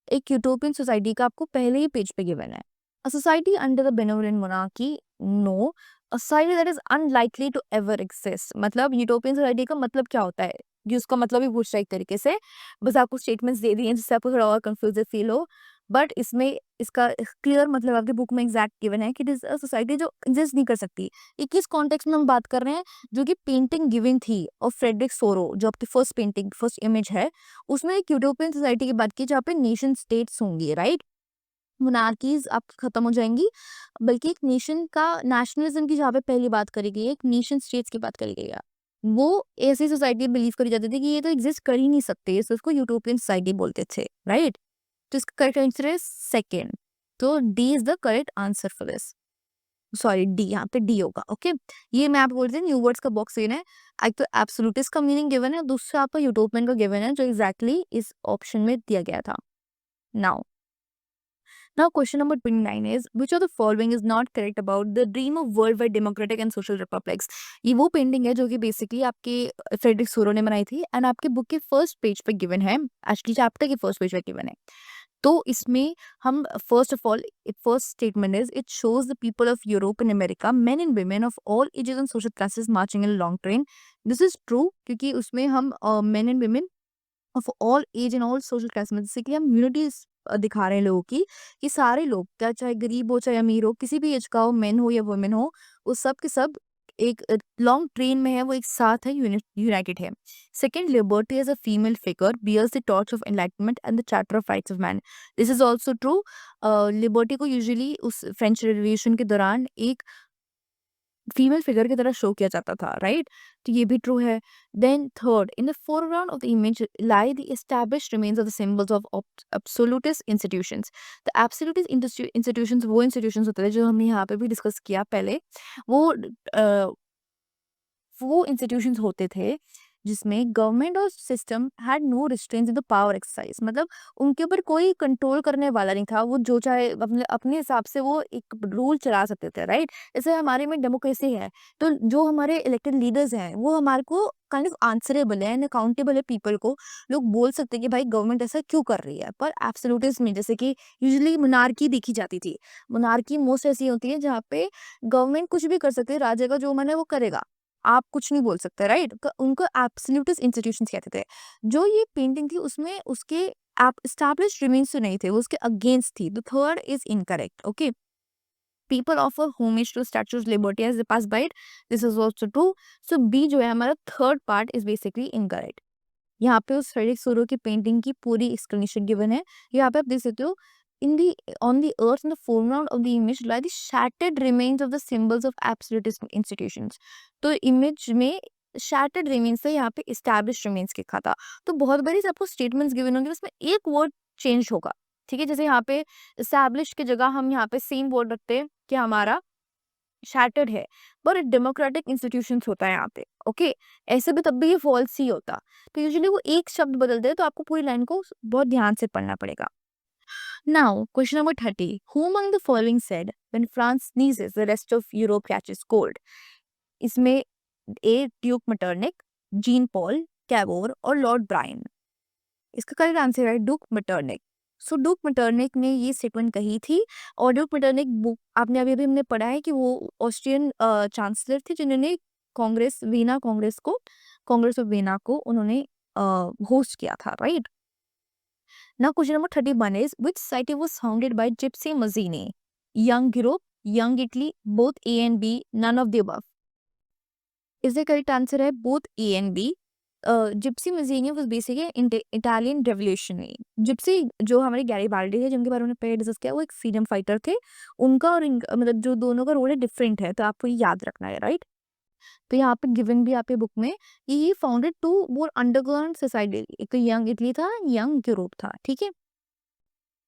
एक यूटोपियन सोसाइटी का आपको पहले ही पेज पे गिवन है। A society under the benevolent monarchy, no. A society that is unlikely to ever exist, मतलब यूटोपियन सोसाइटी का मतलब क्या होता है, ये उसका मतलब ही पूछ रहा है एक तरीके से। बस आपको स्टेटमेंट्स दे दिए हैं जिससे आपको थोड़ा और कंफ्यूज फील हो, बट इसमें इसका क्लियर मतलब आपकी बुक में एग्जैक्ट गिवन है कि इट इज अ सोसाइटी जो एग्जिस्ट नहीं कर सकती। ये किस कॉन्टेक्स्ट में हम बात कर रहे हैं, जो कि पेंटिंग गिवन थी और फ्रेडरिक सोरो, जो आपकी फर्स्ट पेंटिंग फर्स्ट इमेज है, उसमें एक यूटोपियन सोसाइटी की बात की जहाँ पे नेशन स्टेट्स होंगी, राइट? मोनार्कीज आप खत्म हो जाएंगी, बल्कि एक नेशन का नेशनलिज्म की जहाँ पे पहली बात करी गई है, एक नेशन स्टेट्स की बात करी गई है। वो ऐसी सोसाइटी बिलीव करी जाती थी कि ये तो एग्जिस्ट कर ही नहीं सकते, इसलिए उसको यूटोपियन सोसाइटी बोलते थे, राइट? तो इसका करेक्ट आंसर है सेकेंड। तो D is the correct answer for this. Sorry, D, यहाँ पे डी होगा। ओके, ये मैं आपको बोलती हूँ न्यू वर्ड्स का बॉक्स गिवन है। एक तो एब्सोल्यूटिस्ट का मीनिंग गिवन है, दूसरा आपका यूटोपियन का गिवन है, जो एग्जैक्टली इस ऑप्शन में दिया गया था। Now Now, question number 29 is which of the following is not correct about the dream of worldwide democratic and social republics? ये वो पेंटिंग है जो कि बेसिकली आपके फ्रेडरिक सोरो ने बनाई थी एंड आपके बुक के फर्स्ट पेज पे गिवन है, एक्चुअली चैप्टर के फर्स्ट पेज पे गिवन है। तो इसमें हम first of all first statement is it shows the people of Europe and America men and women of all ages and social classes marching in long train. This is true क्योंकि उसमें हम men and women of all age and all social class में जैसे कि हम unities दिखा रहे हैं लोगों की, कि सारे लोग क्या चाहे गरीब हो चाहे अमीर हो किसी भी एज का हो, मेन हो या वुमेन हो, वो सब के सब एक लॉन्ग ट्रेन में है, वो एक साथ है, यूनाइटेड है। Second, liberty as a female figure bears the torch of enlightenment and the charter of rights of man. This is also true. Liberty को यूजुअली उस फ्रेंच रिवॉल्यूशन के दौरान एक फीमेल फिगर की तरह शो किया जाता था, राइट? तो ये भी ट्रू है। Then third, in the foreground of the image lie the established remains of the symbols of absolutist institutions. The absolutist institutions वो इंस्टीट्यूशंस होते थे जो हमने यहाँ पे भी डिस्कस किया पहले। वो वो इंस्टीट्यूशंस होते थे जिसमें गवर्नमेंट और system had no restraints in the power exercise, मतलब उनके ऊपर कोई कंट्रोल करने वाला नहीं था, वो जो चाहे अपने अपने हिसाब से वो एक रूल चला सकते थे, राइट। जैसे हमारे में डेमोक्रेसी है, तो जो हमारे इलेक्टेड लीडर्स हैं वो हमारे को काइंड ऑफ आंसरेबल है एंड अकाउंटेबल है पीपल को। लोग बोल सकते हैं कि भाई गवर्नमेंट ऐसा क्यों कर रही है। पर एब्सोल्यूटिज्म में जैसे कि यूजुअली मोनार्की देखी जाती थी, मोनार्की मोस्ट ऐसी होती है जहाँ पे गवर्नमेंट कुछ भी कर सकती है, राजा का जो मन है वो करेगा, आप कुछ नहीं बोल सकते, राइट। उनको एब्सोल्यूटिस्ट इंस्टीट्यूशंस कहते थे। जो ये पेंटिंग थी उसमें उसके आप एस्टैब्लिश्ड रिमेन्स तो नहीं थे, वो उसके अगेंस्ट थी। The third is incorrect, okay. People offer homage to statues liberty as they pass by it, this is also true. So B जो है हमारा third part is basically incorrect. यहाँ पे उस फ्रेडरिक सोरो की पेंटिंग की पूरी एक्सप्लेनेशन गिवन है। यहाँ पे आप देख सकते हो, in the on the earth in the foreground of the image lie the shattered remains of the symbols of absolutist institutions. तो इमेज में शैटर्ड रिमेन्स से यहाँ पे एस्टैब्लिश्ड रिमेन्स लिखा था। तो बहुत बड़ी आपको स्टेटमेंट्स गिवन होंगे, उसमें एक वर्ड चेंज होगा, ठीक है। जैसे यहाँ पे एस्टैब्लिश्ड की जगह हम यहाँ पे सेम वर्ड रखते हैं कि हमारा शैटर्ड है, पर डेमोक्रेटिक इंस्टीट्यूशंस होता है यहाँ पे, ओके। ऐसे भी तब भी ये फॉल्स ही होता। तो यूजुअली वो एक शब्द बदलते हैं, तो आपको पूरी लाइन को बहुत ध्यान से पढ़ना पड़ेगा। Now question number 30, who among the following said when France sneezes the rest of Europe catches cold? इसमें A Duke Metternich, Jean Paul, Cavour और लॉर्ड ब्रायन। इसका करेक्ट आंसर है Duke Metternich. So Duke Metternich ने ये statement कही थी। और Duke Metternich book आपने अभी अभी हमने पढ़ा है कि वो ऑस्ट्रियन चांसलर थे, जिन्होंने कांग्रेस ऑफ वीना को उन्होंने होस्ट किया था, right. Now question number 31 is which society was founded by Giuseppe Mazzini? Young Europe, young Italy, both A and B, none of the above. इसका करेक्ट आंसर है both A and B. Giuseppe Mazzini was basically Italian revolutionary. Giuseppe जो हमारे Garibaldi थे, जिनके बारे में पहले discuss किया, वो एक फ्रीडम फाइटर थे। उनका और मतलब जो दोनों का रोल है डिफरेंट है, तो आपको ये याद रखना है, राइट। तो यहाँ पे गिवन भी आपके बुक में, ये founded two more underground society. एक तो यंग इटली था, यंग यूरोप था, ठीक है।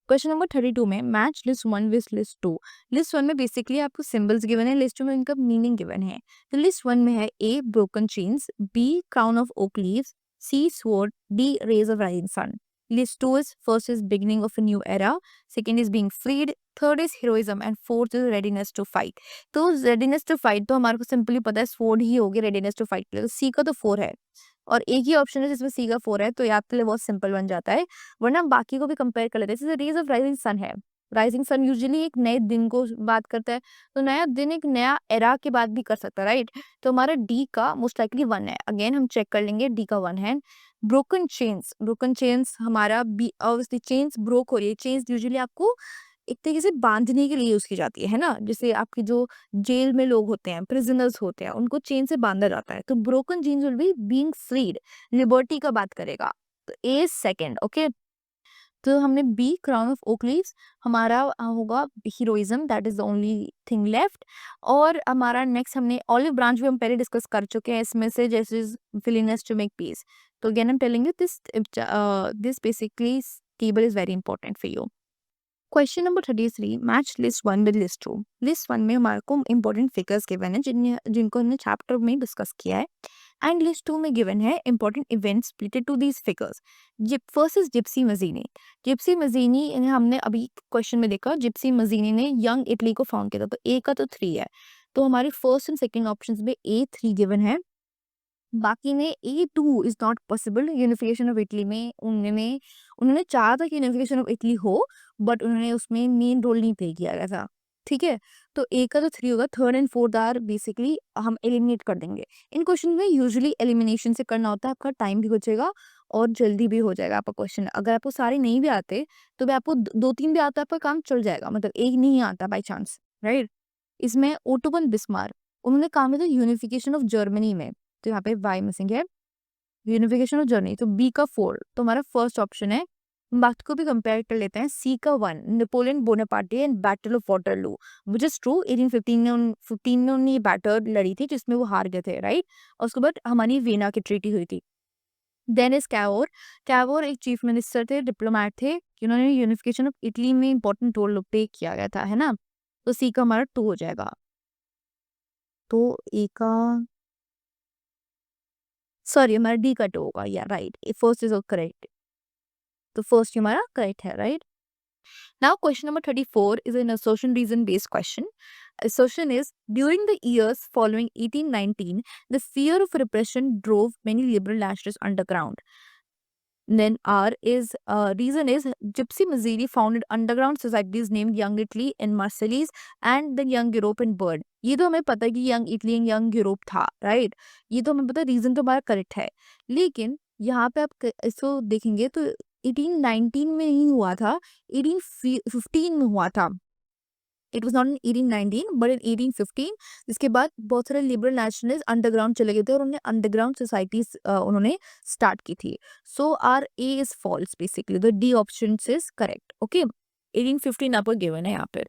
क्वेश्चन नंबर 32 में match list 1 with list 2। List 1 में बेसिकली आपको सिंबल्स गिवन है, लिस्ट 2 में इनका मीनिंग गिवन है। तो लिस्ट 1 में है A broken chains, B crown of oak leaves, C sword, D rays of rising sun. List 2 is first is beginning of a new era, second is being freed, third is heroism and fourth is readiness to fight. तो readiness to fight तो हमारे को simply पता है sword ही होगी readiness to fight के लिए। तो सी का तो 4 है और एक ही ऑप्शन है जिसमें सी का 4 है, तो ये आपके लिए बहुत सिंपल बन जाता है। वरना हम बाकी को भी कंपेयर कर लेते हैं। जैसे रेज ऑफ राइजिंग सन है, राइजिंग सन यूजुअली एक नए दिन को बात करता है, तो नया दिन एक नया एरा की बात भी कर सकता है, राइट। तो हमारा डी का मोस्ट लाइकली 1 है। अगेन हम चेक कर लेंगे, डी का 1 है। ब्रोकन चेन्स हमारा बी, ऑब्वियसली चेन्स ब्रोक हो रही है। चेन्स यूजुअली आपको एक तरीके से बांधने के लिए यूज की जाती है ना। जैसे आपकी जो जेल में लोग होते हैं, प्रिजनर्स होते हैं, उनको चेन से बांधा जाता है। तो broken chains will be being freed, liberty का बात करेगा। तो ए सेकंड, ओके। तो हमने B crown of oak leaves, हमारा होगा heroism, that is the only thing left. और हमारा नेक्स्ट हमने ऑलिव ब्रांच भी हम पहले डिस्कस कर चुके हैं इसमें से, जैसे विलिंगनेस टू मेक पीस। तो again I am telling you this basically table is very important for you. Question number 33, match list 1 with list 2। List 1 में हमारे को इंपॉर्टेंट फिगर्स गिवन है जिनको हमने चैप्टर में डिस्कस किया है। एंड लिस्ट 2 में गिवन है important events related to these figures. First is Giuseppe Mazzini. Giuseppe Mazzini हमने अभी क्वेश्चन में देखा, जिप्सी मजीनी ने यंग इटली को फाउंड किया था। तो ए का तो 3 है, तो हमारे फर्स्ट एंड सेकेंड ऑप्शन में ए 3 गिवन है। बाकी में A2 is not possible. Unification of Italy में उन्होंने उन्होंने चाहा था कि यूनिफिकेशन ऑफ इटली हो, बट उन्होंने उसमें मेन रोल नहीं प्ले किया गया था, ठीक है। तो ए का तो 3 होगा, third and fourth are basically हम एलिमिनेट कर देंगे। इन क्वेश्चन में यूजुअली एलिमिनेशन से करना होता है, आपका टाइम भी बचेगा और जल्दी भी हो जाएगा आपका क्वेश्चन। अगर आपको सारे नहीं भी आते तो भी आपको 2-3 भी आता है, आपका काम चल जाएगा। मतलब एक नहीं आता बाई चांस, राइट। इसमें ओटोवन बिस्मार्क, उन्होंने काम किया था यूनिफिकेशन ऑफ जर्मनी में, तो यहाँ पे वाई मिसिंग है। यूनिफिकेशन ऑफ जर्मनी, तो बी का 4 तो हमारा फर्स्ट ऑप्शन है। बाकी को भी कंपेयर कर लेते हैं। सी का 1 Napoleon Bonaparte and battle of Waterloo, which is true. 1815 में 15 में उन्होंने ये बैटल लड़ी थी जिसमें वो हार गए थे, राइट। और उसके बाद हमारी वेना की ट्रीटी हुई थी। Then is Cavour. कैवोर एक चीफ मिनिस्टर थे, डिप्लोमैट थे, जिन्होंने यूनिफिकेशन ऑफ इटली में इंपॉर्टेंट रोल प्ले किया गया था, है ना। तो सी का हमारा 2 हो जाएगा। तो ए का सॉरी हमारा डी कट होगा, या राइट, फर्स्ट इज करेक्ट, तो फर्स्ट हमारा करेक्ट है, right. Now, question number 34 is an assertion reason based question. Assertion is during the years following 1819, the fear of repression drove many liberal nationalists underground. Then R is reason is Gypsy Mazzini founded underground societies named Young Italy in Marseilles and the Young Europe in Bern. ये तो हमें पता है कि young Italy and young Europe था, right. ये तो हमें पता है, रीजन तो हमारा करेक्ट है। लेकिन यहाँ पे आप इसको देखेंगे तो 1819 में नहीं हुआ था, 1815 में हुआ था। It was not in 1819 but in 1815। जिसके बाद बहुत सारे लिबरल नेशनलिस्ट अंडरग्राउंड चले गए थे और उन्होंने अंडरग्राउंड सोसाइटीज उन्होंने स्टार्ट की थी। So are A is false, basically the D option is correct. Okay, 1815 आपको गिवन है यहाँ पे।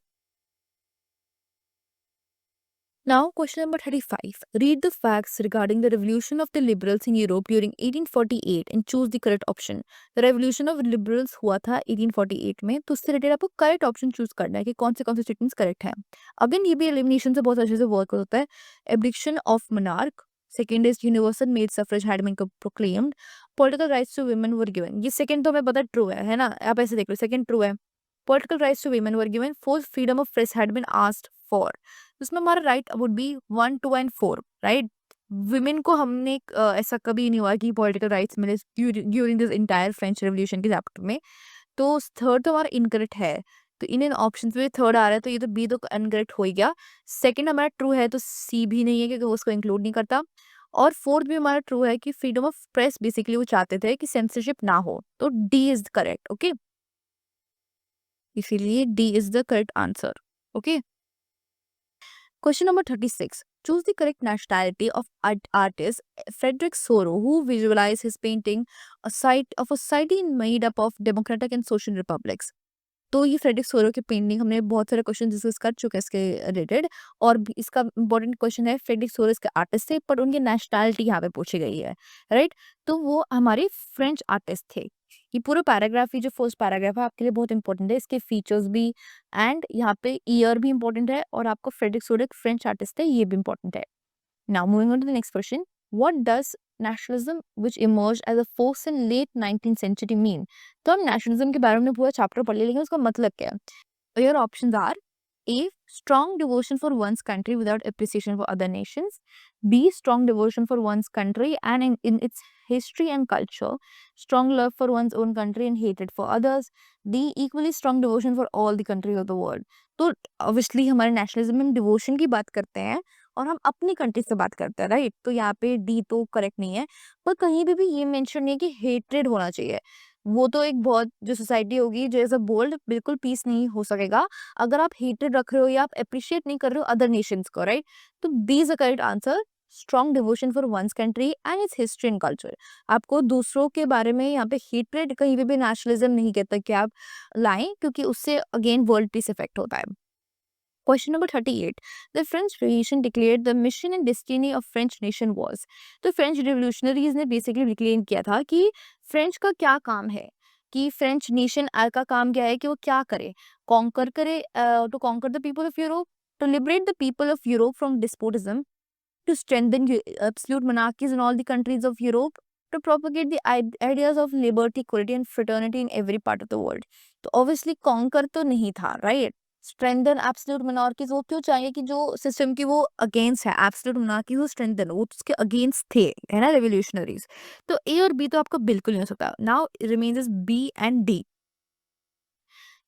Now, question number 35. Read the facts regarding the revolution of the liberals in Europe during 1848 and choose the correct option. The revolution of liberals हुआ था 1848 में, तो उससे related आपको करेक्ट ऑप्शन चूज करना है कि कौन से स्टेटमेंट्स करेक्ट हैं। अगेन ये भी एलिमिनेशन से बहुत अच्छे से वर्क होता है। Abdication of monarch, second is universal male suffrage had been proclaimed, political rights to women were given. ये सेकंड तो हमें पता ट्रू है ना, आप ऐसे देख लो, सेकंड ट्रू है। Political rights to women were given, fourth freedom of press had been asked for. उसमें हमारा right would be 1, 2 and 4, right. Women को हमने ऐसा कभी नहीं हुआ कि पॉलिटिकल राइट्स मिले during this entire French revolution के चैप्टर में। तो थर्ड तो हमारा इनकरेक्ट है, तो इन ऑप्शन में थर्ड आ रहा है, तो ये तो बी तो इनकरेक्ट हो ही गया। सेकंड हमारा ट्रू है, तो सी भी नहीं है क्योंकि वो उसको इंक्लूड नहीं करता। और फोर्थ भी हमारा ट्रू है कि फ्रीडम ऑफ प्रेस बेसिकली वो चाहते थे कि सेंसरशिप ना हो, तो डी इज करेक्ट। ओके, इसीलिए D is the correct answer. Okay, question number 36. Choose the correct nationality of artist Frederick Soro, who visualized his painting a sight of a society made up of democratic and social republics. तो ये Frederick सोरो की painting हमने बहुत सारे question discuss कर चुके हैं इसके रिलेटेड, और भी इसका इंपॉर्टेंट क्वेश्चन है फ्रेडरिक सोरो इसके आर्टिस्ट थे, पर उनकी नेशनैलिटी यहाँ पे पूछी गई है, राइट। तो वो हमारे फ्रेंच आर्टिस्ट थे। ये पूरा पैराग्राफ, ये जो फर्स्ट पैराग्राफ है आपके लिए बहुत इंपॉर्टेंट है, इसके फीचर्स भी एंड यहाँ पे ईयर भी इंपॉर्टेंट है, और आपको फ्रेडरिक सोरो एक फ्रेंच आर्टिस्ट है, ये भी इंपॉर्टेंट है। Now moving on to the next question, what does nationalism which emerged as a force in late 19th century mean? तो हम नेशनलिज्म के बारे में पूरा चैप्टर पढ़ लिया, लेकिन उसका मतलब क्या है। Your options are A. Strong devotion for one's country without appreciation for other nations. B. Strong devotion for one's country and in its history and culture. Strong love for one's own country and hatred for others. D. Equally strong devotion for all the countries of the world. तो obviously हमारे nationalism में हम devotion की बात करते हैं और हम अपनी कंट्री से बात करते हैं, राइट। तो यहाँ पे डी तो करेक्ट नहीं है, पर कहीं भी ये मेंशन नहीं है कि हेट्रेड होना चाहिए। वो तो एक बहुत जो सोसाइटी होगी जो एज अ बोल्ड बिल्कुल पीस नहीं हो सकेगा अगर आप हेटेड रख रहे हो या आप अप्रिशिएट नहीं कर रहे हो अदर नेशंस को, राइट। तो D is the correct answer, strong devotion for one's country and its history and culture. आपको दूसरों के बारे में यहाँ पे हेट्रेड कहीं पे भी नेशनलिज्म नहीं कहता कि आप लाएं, क्योंकि उससे अगेन वर्ल्ड पीस इफेक्ट होता है। Question number 38. The French Revolution declared the mission and destiny of French nation was. तो फ्रेंच रिवोल्यूशनरीज ने बेसिकली डिक्लेयर किया था कि फ्रेंच का क्या काम है, कि फ्रेंच नेशन का काम क्या है कि वो क्या करे, कॉन्कर करे, to conquer the people of Europe, to liberate the people of Europe from despotism, to strengthen absolute monarchies in all the countries of Europe, to propagate the ideas of liberty, equality and fraternity in every part of the world. तो obviously conquer तो नहीं था, right? Strengthen absolute monarchies, वो क्यों चाहिए कि जो system की वो अगेंस्ट है, एब्सोल्यूट मोनार्की वो स्ट्रेंथन, वो उसके अगेंस्ट थे, है ना, रेवोल्यूशनरीज। तो ए और बी तो आपको बिल्कुल नहीं हो सकता। Now remains is B and D.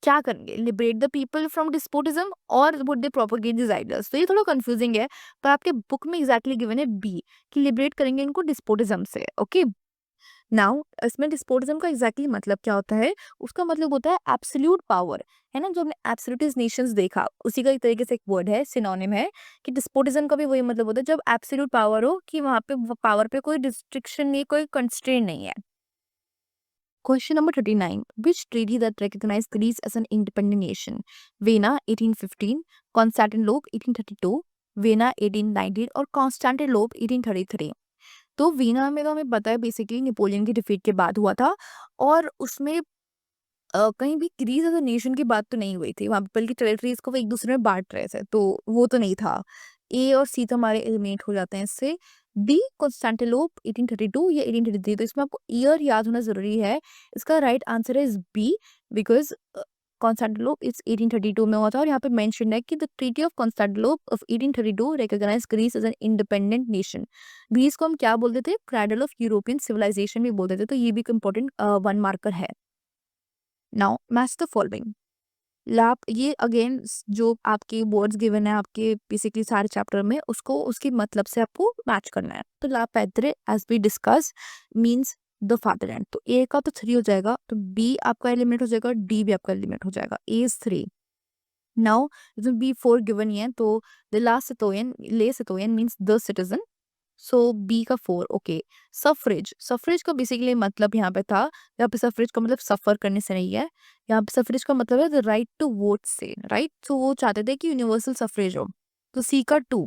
क्या करेंगे, liberate the people from despotism और would they propagate this ideas. तो ये थोड़ा कंफ्यूजिंग है, पर आपके बुक में एग्जैक्टली गिवन है बी, कि लिबरेट करेंगे इनको डिस्पोटिज्म से। ओके, नाउ इसमें डिस्पोटिज्म का एग्जैक्टली मतलब क्या होता है, उसका मतलब होता है एब्सोल्यूट पावर, है ना। जो हमने एब्सोल्यूटिस्ट नेशंस देखा उसी का एक तरीके से एक वर्ड है, सिनोनिम है, कि डिस्पोटिज्म का भी वही मतलब होता है जब एब्सोल्यूट पावर हो, कि वहां पे पावर पे कोई रिस्ट्रिक्शन नहीं, कोई कंस्ट्रेंट नहीं है। Question number 39. Which treaty that recognized Greece as an independent nation? Vienna 1815, Constantinople 1832, Vienna 1819 और कॉन्स्टेंटिनोपल 1833। तो वीना में तो हमें पता है बेसिकली नेपोलियन की डिफीट के बाद हुआ था, और उसमें कहीं भी ग्रीस एज अ नेशन की बात तो नहीं हुई थी वहाँ पे, बल्कि टेरिटरीज को वो एक दूसरे में बांट रहे थे, तो वो तो नहीं था। ए और सी तो हमारे एलिमिनेट हो जाते हैं इससे। बी कॉन्स्टेंटिनोप 1832 या 1833, तो इसमें आपको ईयर याद होना जरूरी है। इसका राइट आंसर है बी, बिकॉज कॉन्स्टेंटिनोप इज 1832 में हुआ था, और यहाँ पे मेंशन है कि the treaty of Constantinople of 1832 recognise Greece as an independent nation. Greece को हम क्या बोलते थे? क्रैडल ऑफ यूरोपियन सिविलाइजेशन भी बोलते थे, तो ये भी एक इंपॉर्टेंट वन मार्कर है। Now match the following. लाप ये अगेन जो आपके वर्ड्स गिवन है आपके बेसिकली सारे चैप्टर में, उसको उसके मतलब से आपको मैच करना है। तो la patrie as we discuss means the fatherland, तो ए का तो 3 हो जाएगा, तो बी आपका एलिमिनेट हो जाएगा, डी भी आपका एलिमिनेट हो जाएगा, ए इज 3। नाउ इसमें बी 4 गिवन ही है, तो the last citoyen le citoyen means the citizen, so B का 4। ओके, सफरेज, सफरेज का बेसिकली मतलब यहाँ पे था, यहाँ पे सफरेज का मतलब सफर करने से नहीं है, यहाँ पे सफरेज का मतलब है द राइट टू वोट से, राइट। तो वो चाहते थे कि यूनिवर्सल सफरेज हो, तो सी का 2।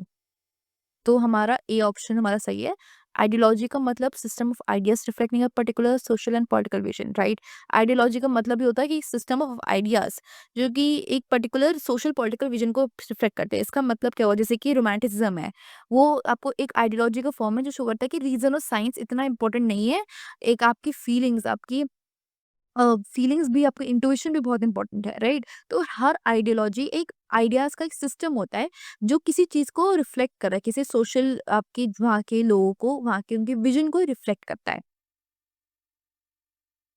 तो हमारा ए ऑप्शन हमारा सही है। आइडियोलॉजी का मतलब system of ideas reflecting a particular social and political vision, right. Ideology का मतलब ये होता है कि सिस्टम ऑफ आइडियाज जो कि एक पर्टिकुलर सोशल पॉलिटिकल विजन को रिफ्लेक्ट करते हैं। इसका मतलब क्या हुआ, जैसे कि रोमांटिसिज्म है, वो आपको एक आइडियोलॉजी का फॉर्म है जो शो करता है कि रीजन और साइंस इतना इंपॉर्टेंट नहीं है, एक आपकी फीलिंग्स, आपकी फीलिंग्स भी, आपका इंट्यूशन भी बहुत इंपॉर्टेंट है, राइट। तो हर आइडियोलॉजी एक आइडियाज का एक सिस्टम होता है जो किसी चीज को रिफ्लेक्ट कर रहा है, किसी सोशल आपके वहाँ के लोगों को, वहाँ के उनके विजन को रिफ्लेक्ट करता है।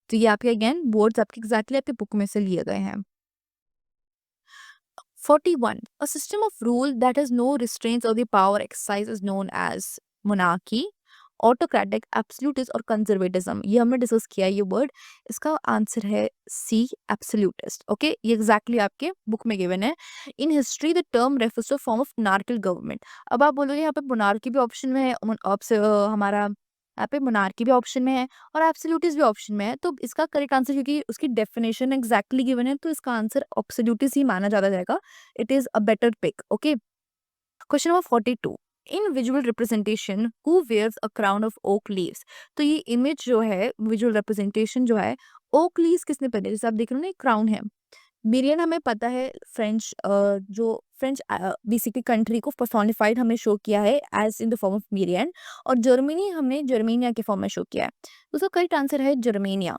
तो ये आपके अगेन बोर्ड्स आपके एग्जैक्टली आपके बुक में से लिए गए हैं। 41, a system of rule that has no restraints on the power exercise is known as monarchy, autocratic, absolutist और कंजर्वेटिज्म। ये हमने डिस्कस किया है ये वर्ड। इसका आंसर है सी, एब्सोल्यूटिस्ट। ओके, ये एग्जैक्टली आपके बुक में गिवन है। In history the term refers to form of monarchical government. अब आप बोलोगे यहाँ पे मोनार्की भी ऑप्शन में है, हमारा यहाँ पे मोनार्की भी ऑप्शन में है और एब्सोल्यूटिस्ट भी ऑप्शन में है, तो इसका करेक्ट आंसर, क्योंकि उसकी डेफिनेशन एग्जैक्टली गिवन है, तो इसका आंसर एब्सोल्यूटिस्ट ही माना ज्यादा जाएगा। It is a better pick. Okay, question number 42, in visual representation who wears a crown of oak leaves. तो ये इमेज जो है, विजुअल रिप्रेजेंटेशन जो है, ओक लीव्स किसने पहने, जैसे आप देख रहे हो ना, एक क्राउन है। मिरियन हमें पता है फ्रेंच, जो फ्रेंच बेसिकली कंट्री को पर्सोनिफाइड हमें शो किया है as in the form of Marianne, और जर्मनी हमने जर्मेनिया के फॉर्म में शो किया है। तो उसका करेक्ट आंसर है जर्मेनिया,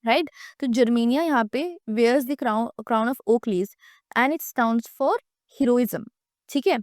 राइट। तो जर्मेनिया यहाँ पे wears the crown of oak leaves and it stands for heroism, ठीक है।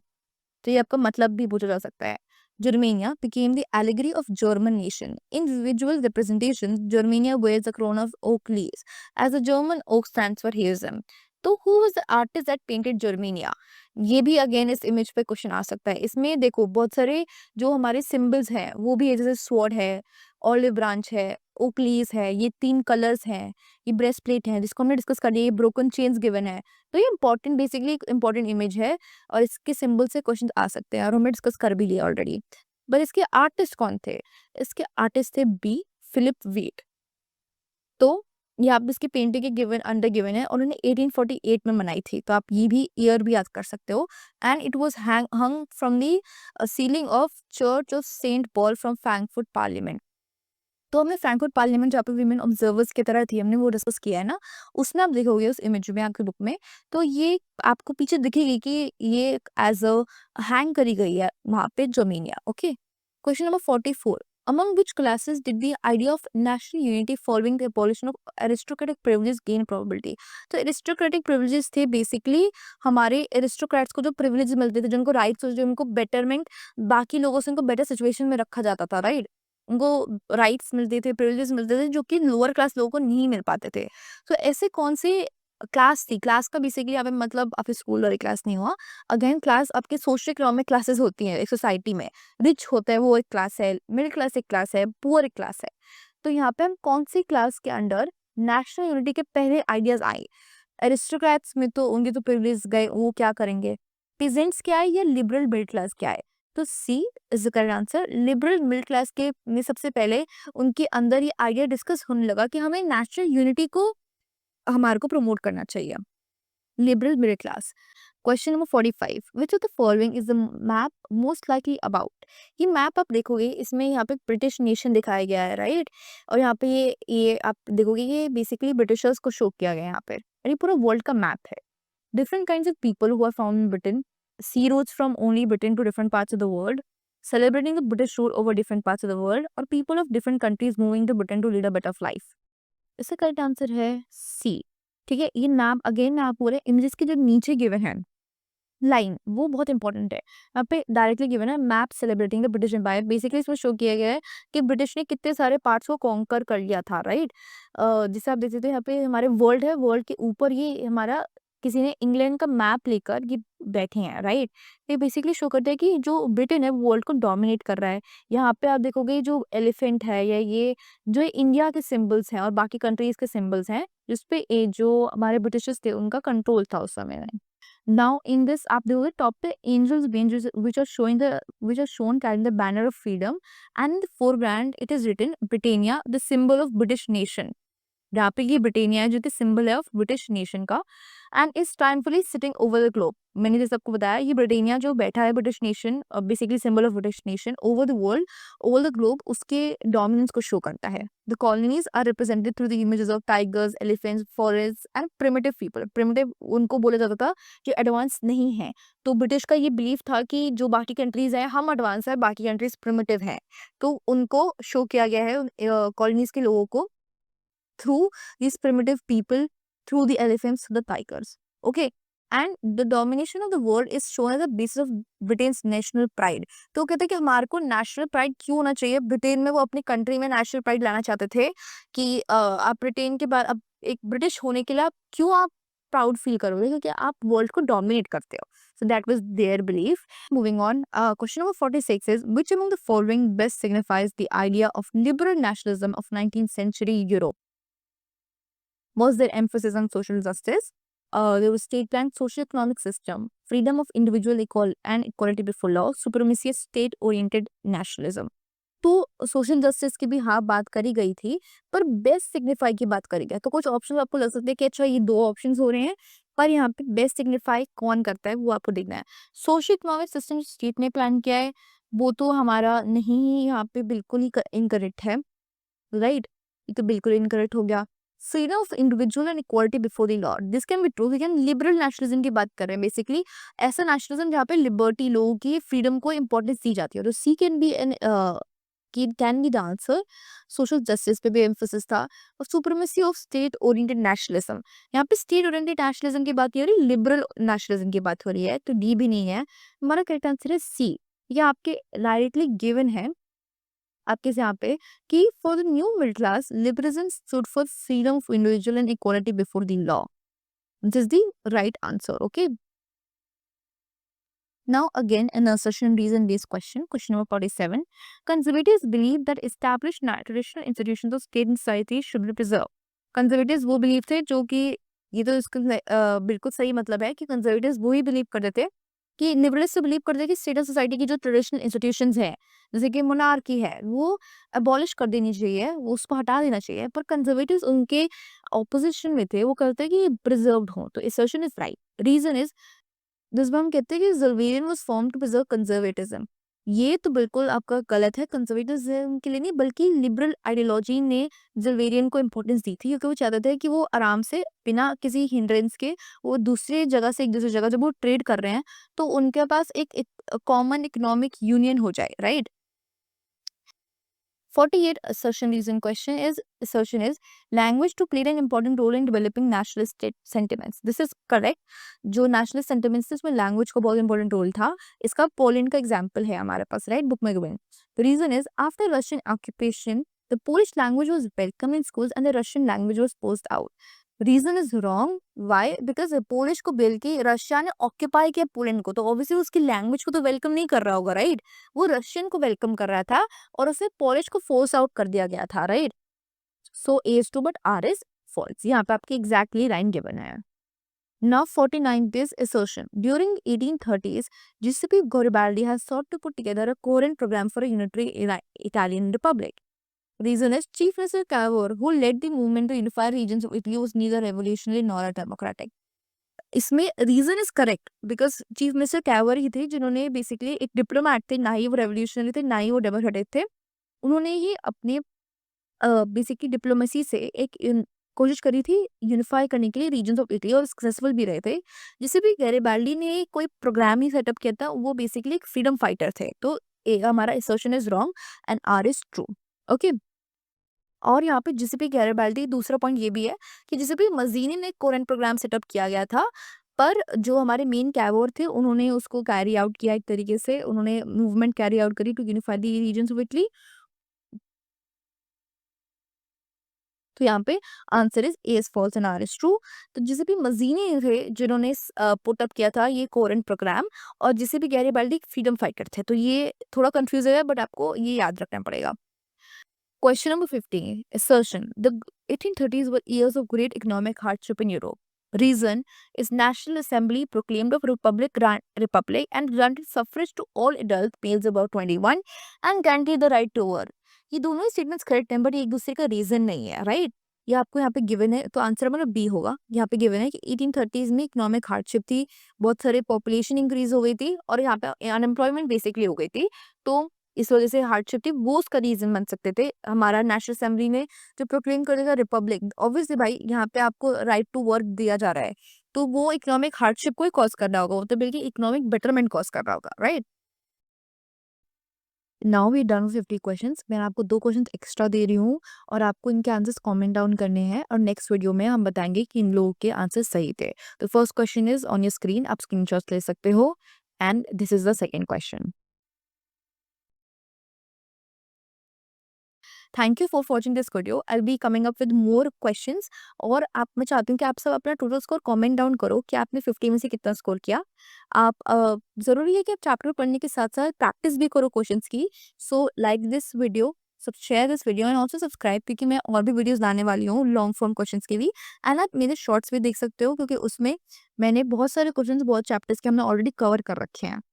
तो ये आपका मतलब भी पूछा जा सकता है। Germania became the allegory of German nation. In visual representations, Germania wears a crown of oak leaves, as the German oak stands for heroism. तो who was the artist that painted Germania? ये भी again इस image पे question आ सकता है। इसमें देखो बहुत सारे जो हमारे सिंबल्स हैं वो भी है, जैसे स्वॉर्ड है, ऑलिव ब्रांच है, ओक लीव्स है, ये 3 कलर्स हैं, ये ब्रेस्ट प्लेट है जिसको हमने डिस्कस कर लिया, ये ब्रोकन चेन्स गिवन है। तो ये इंपॉर्टेंट, बेसिकली एक इंपॉर्टेंट इमेज है और इसके सिंबल से क्वेश्चन आ सकते हैं, और हमने डिस्कस कर भी लिया ऑलरेडी। पर इसके आर्टिस्ट कौन थे? इसके आर्टिस्ट थे बी, फिलिप वीट। तो ये आप इसकी पेंटिंग के गिवन अंडर गिवन है, और उन्होंने 1848 में बनाई थी, तो आप ये भी ईयर भी याद कर सकते हो। And it was hung from the ceiling of church of Saint Paul from Frankfurt parliament. तो हमने फ्रैंकफर्ट पार्लियामेंट जहाँ पे वीमेन ऑब्जर्वर्स की तरह थी, हमने वो डिस्कस किया है ना, उसमें आप देखोगे उस इमेज में आपकी बुक में, तो ये आपको पीछे दिखेगी कि ये एज अ हैंग करी गई है वहां पे Germania. Okay, question number 44, among which classes did the idea of national unity following the abolition of aristocratic privileges gain probability? तो aristocratic privileges थे बेसिकली हमारे एरिस्टोक्रेट्स को जो प्रिविलेज मिलते थे, जिनको राइट्स, जो उनको बेटरमेंट, बाकी लोगों से उनको बेटर सिचुएशन में रखा जाता था, राइट। उनको राइट्स मिलते थे, प्रिविलेजेस मिलते थे जो कि लोअर क्लास लोगों को नहीं मिल पाते थे। तो ऐसे कौन से क्लास थी, क्लास का बेसिकली यहाँ पे मतलब आपके स्कूल वाली क्लास नहीं हुआ। अगेन क्लास आपके सोशल इकोनॉमिक क्लासेस होती हैं एक सोसाइटी में। रिच होता है वो एक क्लास है, मिडिल क्लास एक क्लास है, पुअर एक क्लास है। तो यहाँ पे हम कौन सी क्लास के अंडर नेशनल यूनिटी के पहले आइडियाज आए? एरिस्टोक्रेट्स में तो उनके तो प्रिविलेज गए, वो क्या करेंगे? पीजेंट्स क्या है या लिबरल मिडिल क्लास क्या है? तो C is the correct answer. Liberal middle class के में सबसे पहले उनके अंदर ये आइडिया डिस्कस होने लगा कि हमें नेशनल यूनिटी को हमारे को प्रमोट करना चाहिए। Liberal middle class. Question number 45, which of the following is the map most likely about? ये मैप आप देखोगे, इसमें यहाँ पे ब्रिटिश नेशन दिखाया गया है, राइट। और यहाँ पे ये आप देखोगे ये बेसिकली ब्रिटिशर्स को शो किया गया है यहाँ पे, और ये पूरा वर्ल्ड का मैप है। Different kinds of people who are found in Britain, sea routes from only Britain to different parts of the world, celebrating the British rule over different parts of the world, or people of different countries moving to Britain to lead a better life? इसका correct answer है सी। ठीक है, ये map again मैं आपको बोले images के जो नीचे गिवन है लाइन वो बहुत इंपॉर्टेंट है। यहाँ पे डायरेक्टली गिवन है map celebrating the British empire. Basically इसमें शो किया गया है कि ब्रिटिश ने कितने सारे पार्ट्स को कॉन्कर कर लिया था, राइट। जिसे आप देख सकते हो यहाँ पे हमारे वर्ल्ड है, वर्ल्ड के ऊपर ये हमारा किसी ने इंग्लैंड का मैप लेकर ये बैठे हैं, राइट। ये बेसिकली शो करता है कि जो ब्रिटेन है वर्ल्ड को डोमिनेट कर रहा है। यहाँ पे आप देखोगे जो एलिफेंट है या ये जो इंडिया के सिंबल्स हैं और बाकी कंट्रीज के सिंबल्स हैं जिसपे जो हमारे ब्रिटिशर्स थे उनका कंट्रोल था उस समय में। Now in this आप देखोगे टॉप पे angels wings which are shown carrying the banner of freedom, and in the foreground it is written Britannia, the symbol of British nation। जहाँ पे ये ब्रिटेनिया है जो कि सिंबल है ऑफ ब्रिटिश नेशन का, and is triumphantly sitting over the globe. मैंने जैसे आपको बताया ये ब्रिटेनिया जो बैठा है British nation, basically symbol of British nation over the world, over the globe, उसके डोमिनेंस को शो करता है। The colonies are represented through the images of tigers, elephants, forest and primitive people. Primitive उनको बोला जाता था जो एडवांस नहीं है। तो ब्रिटिश का ये बिलीफ था कि जो बाकी कंट्रीज हैं हम एडवांस है, बाकी कंट्रीज प्रिमिटिव हैं। तो उनको शो किया गया है कॉलोनीज के लोगों को through these primitive people, through the elephants, the tigers. Okay. And the domination of the world is shown as the basis of Britain's national pride. तो कहते हैं कि हमारे को नेशनल प्राइड क्यों होना चाहिए। ब्रिटेन में वो अपनी कंट्री में नेशनल प्राइड लाना चाहते थे कि आप ब्रिटेन के बाद अब एक ब्रिटिश होने के लिए आप क्यों आप प्राउड फील करोगे क्योंकि आप वर्ल्ड को डोमिनेट करते हो। So that was their belief. Moving on, question number 46 is which among the following best signifies the idea of liberal nationalism of 19th century Europe? Was there emphasis on social justice? There was state-planned socio-economic system, freedom of individual and equality before law, supremacy of state-oriented nationalism. तो social justice की भी हाँ बात करी गई थी, पर best signify की बात करी गई। तो कुछ ऑप्शन आपको लग सकते हैं कि अच्छा ये दो ऑप्शंस हो रहे हैं, पर यहाँ पे बेस्ट सिग्निफाई कौन करता है वो आपको देखना है। सोशल इकोनॉमिक सिस्टम स्टेट ने प्लान किया है वो तो हमारा नहीं, यहाँ पे बिल्कुल ही इनकरेक्ट है, राइट। ये तो बिल्कुल इनकरेक्ट हो गया। Freedom of individual and equality before the law, this can be true. लेकिन लिबरल नेशनलिज्म की बात कर रहे हैं, बेसिकली ऐसा नेशनलिज्म जहाँ पे लिबर्टी, लोगों की फ्रीडम को इंपॉर्टेंस दी जाती है। तो C can be an can be the answer. Social justice पे भी एम्फोसिस था। और supremacy of state oriented nationalism, यहाँ पे स्टेट ओरिएंटेड नेशनलिज्म की बात हो रही है, लिबरल नेशनलिज्म की बात हो रही है, तो डी भी नहीं है। हमारा करेक्ट आंसर है सी। ये आपके डायरेक्टली गिवन है आपके यहाँ पे कि for the new middle class liberalism stood for freedom of individual and equality before the law. This is the right answer. Okay, now again an assertion reason based question number 47, conservatives believe that established traditional institutions of state and society should be preserved। conservatives वो believe थे जो कि ये तो इसका बिल्कुल सही मतलब है कि conservatives वो ही believe करते थे कि लिबरलिस्ट बिलीव करते हैं कि स्टेट ऑफ सोसाइटी की जो ट्रेडिशनल इंस्टीट्यूशंस हैं जैसे कि मोनार्की है वो अबॉलिश कर देनी चाहिए, वो उसको हटा देना चाहिए। पर कंजर्वेटिव्स उनके ऑपोजिशन में थे, वो कहते हैं कि प्रिजर्व्ड हो। तो assertion is right. Reason is जिसमें हम कहते हैं कि Zollverein was formed to preserve conservatism. ये तो बिल्कुल आपका गलत है। कंजर्वेटिज्म के लिए नहीं बल्कि लिबरल आइडियोलॉजी ने ज़ल्वेरियन को इंपॉर्टेंस दी थी क्योंकि वो चाहते थे कि वो आराम से बिना किसी हिंड्रेंस के वो दूसरे जगह से एक दूसरी जगह जब वो ट्रेड कर रहे हैं तो उनके पास एक कॉमन इकोनॉमिक यूनियन हो जाए, right. 48 assertion is language to play an important role in developing nationalist sentiments। This is correct। जो nationalist sentiments थे उसमें language का बहुत important role था। इसका पोलैंड का एग्जाम्पल है हमारे पास, राइट, बुक में given. The reason is after Russian occupation the Polish language was welcome in schools and the Russian language was forced out। Reason is wrong. Why? Because Polish को बल्कि Russia ने occupy किया Poland को, तो obviously उसकी language को तो welcome नहीं कर रहा होगा, राइट। वो रशियन को वेलकम कर रहा था और उसे पोलिश को फोर्स आउट कर दिया गया था, right. So A is true but R is false. यहाँ पे आपकी एग्जैक्टली लाइन गिवन है। Now 49 is assertion. During 1830s, Giuseppe Garibaldi has sought to put together a coherent program for a unitary Italian republic। Reason is Chief Minister Cavour, who led the movement to unify regions of Italy, was neither revolutionary nor a democratic। इसमें reason is correct because chief minister Cavour ही थे जिन्होंने basically एक diplomat थे, ना ही वो revolutionary थे ना ही वो डेमोक्रेटिक थे। उन्होंने ही अपने बेसिकली डिप्लोमेसी से एक कोशिश करी थी यूनिफाई करने के लिए रीजन्स ऑफ इटली और सक्सेसफुल भी रहे थे। जिसे भी गैरिबाल्डी ने कोई प्रोग्राम ही सेटअप किया था, वो बेसिकली एक फ्रीडम फाइटर थे। तो ए हमारा assertion is wrong and R is true. Okay. और यहाँ पे जिसे भी गैरिबाल्डी दूसरा पॉइंट ये भी है कि जिसे भी मज़ीनी ने कोरेंट प्रोग्राम सेटअप किया गया था, पर जो हमारे मेन कैवोर थे उन्होंने उसको कैरी आउट किया एक तरीके से, उन्होंने मूवमेंट कैरी आउट करी to unify the regions of Italy. तो यहाँ पे answer is A is false and R is true. तो जिसे भी मज़ीनी थे जिन्होंने पुट अप किया था ये कोरेंट प्रोग्राम, और जिसे भी गैरिबाल्डी फ्रीडम फाइटर थे। तो ये थोड़ा कन्फ्यूज़ है बट आपको ये याद रखना पड़ेगा। Question number 15. Assertion. The 1830s were years of great economic hardship in Europe. Reason is National Assembly proclaimed of republic and granted suffrage to all adult males above 21 and guaranteed the right to vote. ये दोनों ही statements correct हैं but एक दूसरे का reason नहीं है, right? ये आपको यहाँ पे गिवन है, तो आंसर हमारा बी होगा। यहाँ पे गिवन है कि 1830s में इकोनॉमिक हार्डशिप थी, बहुत सारे पॉपुलेशन इंक्रीज हो गई थी और यहाँ पे अनएम्प्लॉयमेंट बेसिकली हो गई थी। तो इस वजह से हार्डशिप थी, वो उसका रीजन बन सकते थे। हमारा नेशनल असेंबली ने जो प्रोक्लेम कर दिया था रिपब्लिक, ऑब्वियसली भाई यहाँ पे आपको राइट टू वर्क दिया जा रहा है, तो वो इकोनॉमिक हार्डशिप को ही कॉज कर रहा होगा, वो तो बल्कि इकोनॉमिक बेटरमेंट कॉज कर रहा होगा, right? Now we done 50 questions. मैं आपको 2 क्वेश्चंस एक्स्ट्रा दे रही हूँ और आपको इनके आंसर्स कमेंट डाउन करने हैं और नेक्स्ट वीडियो में हम बताएंगे कि इन लोगों के आंसर सही थे। तो first question is on your screen, आप स्क्रीनशॉट्स ले सकते हो and this is the second question. Thank you for watching this video. I be coming up with more questions और आप मैं चाहती हूँ कि आप सब अपना टोटल स्कोर कमेंट डाउन करो कि आपने 50 में से कितना स्कोर किया। आप ज़रूरी है कि आप चैप्टर पढ़ने के साथ साथ प्रैक्टिस भी करो क्वेश्चंस की। सो लाइक दिस वीडियो, सब share this video and also subscribe, क्योंकि मैं और भी वीडियोस लाने वाली हूँ लॉन्ग फॉर्म क्वेश्चंस के भी। एंड आप मेरे शॉर्ट्स भी देख सकते हो क्योंकि उसमें मैंने बहुत सारे क्वेश्चंस बहुत चैप्टर्स के हमने ऑलरेडी कवर कर रखे हैं।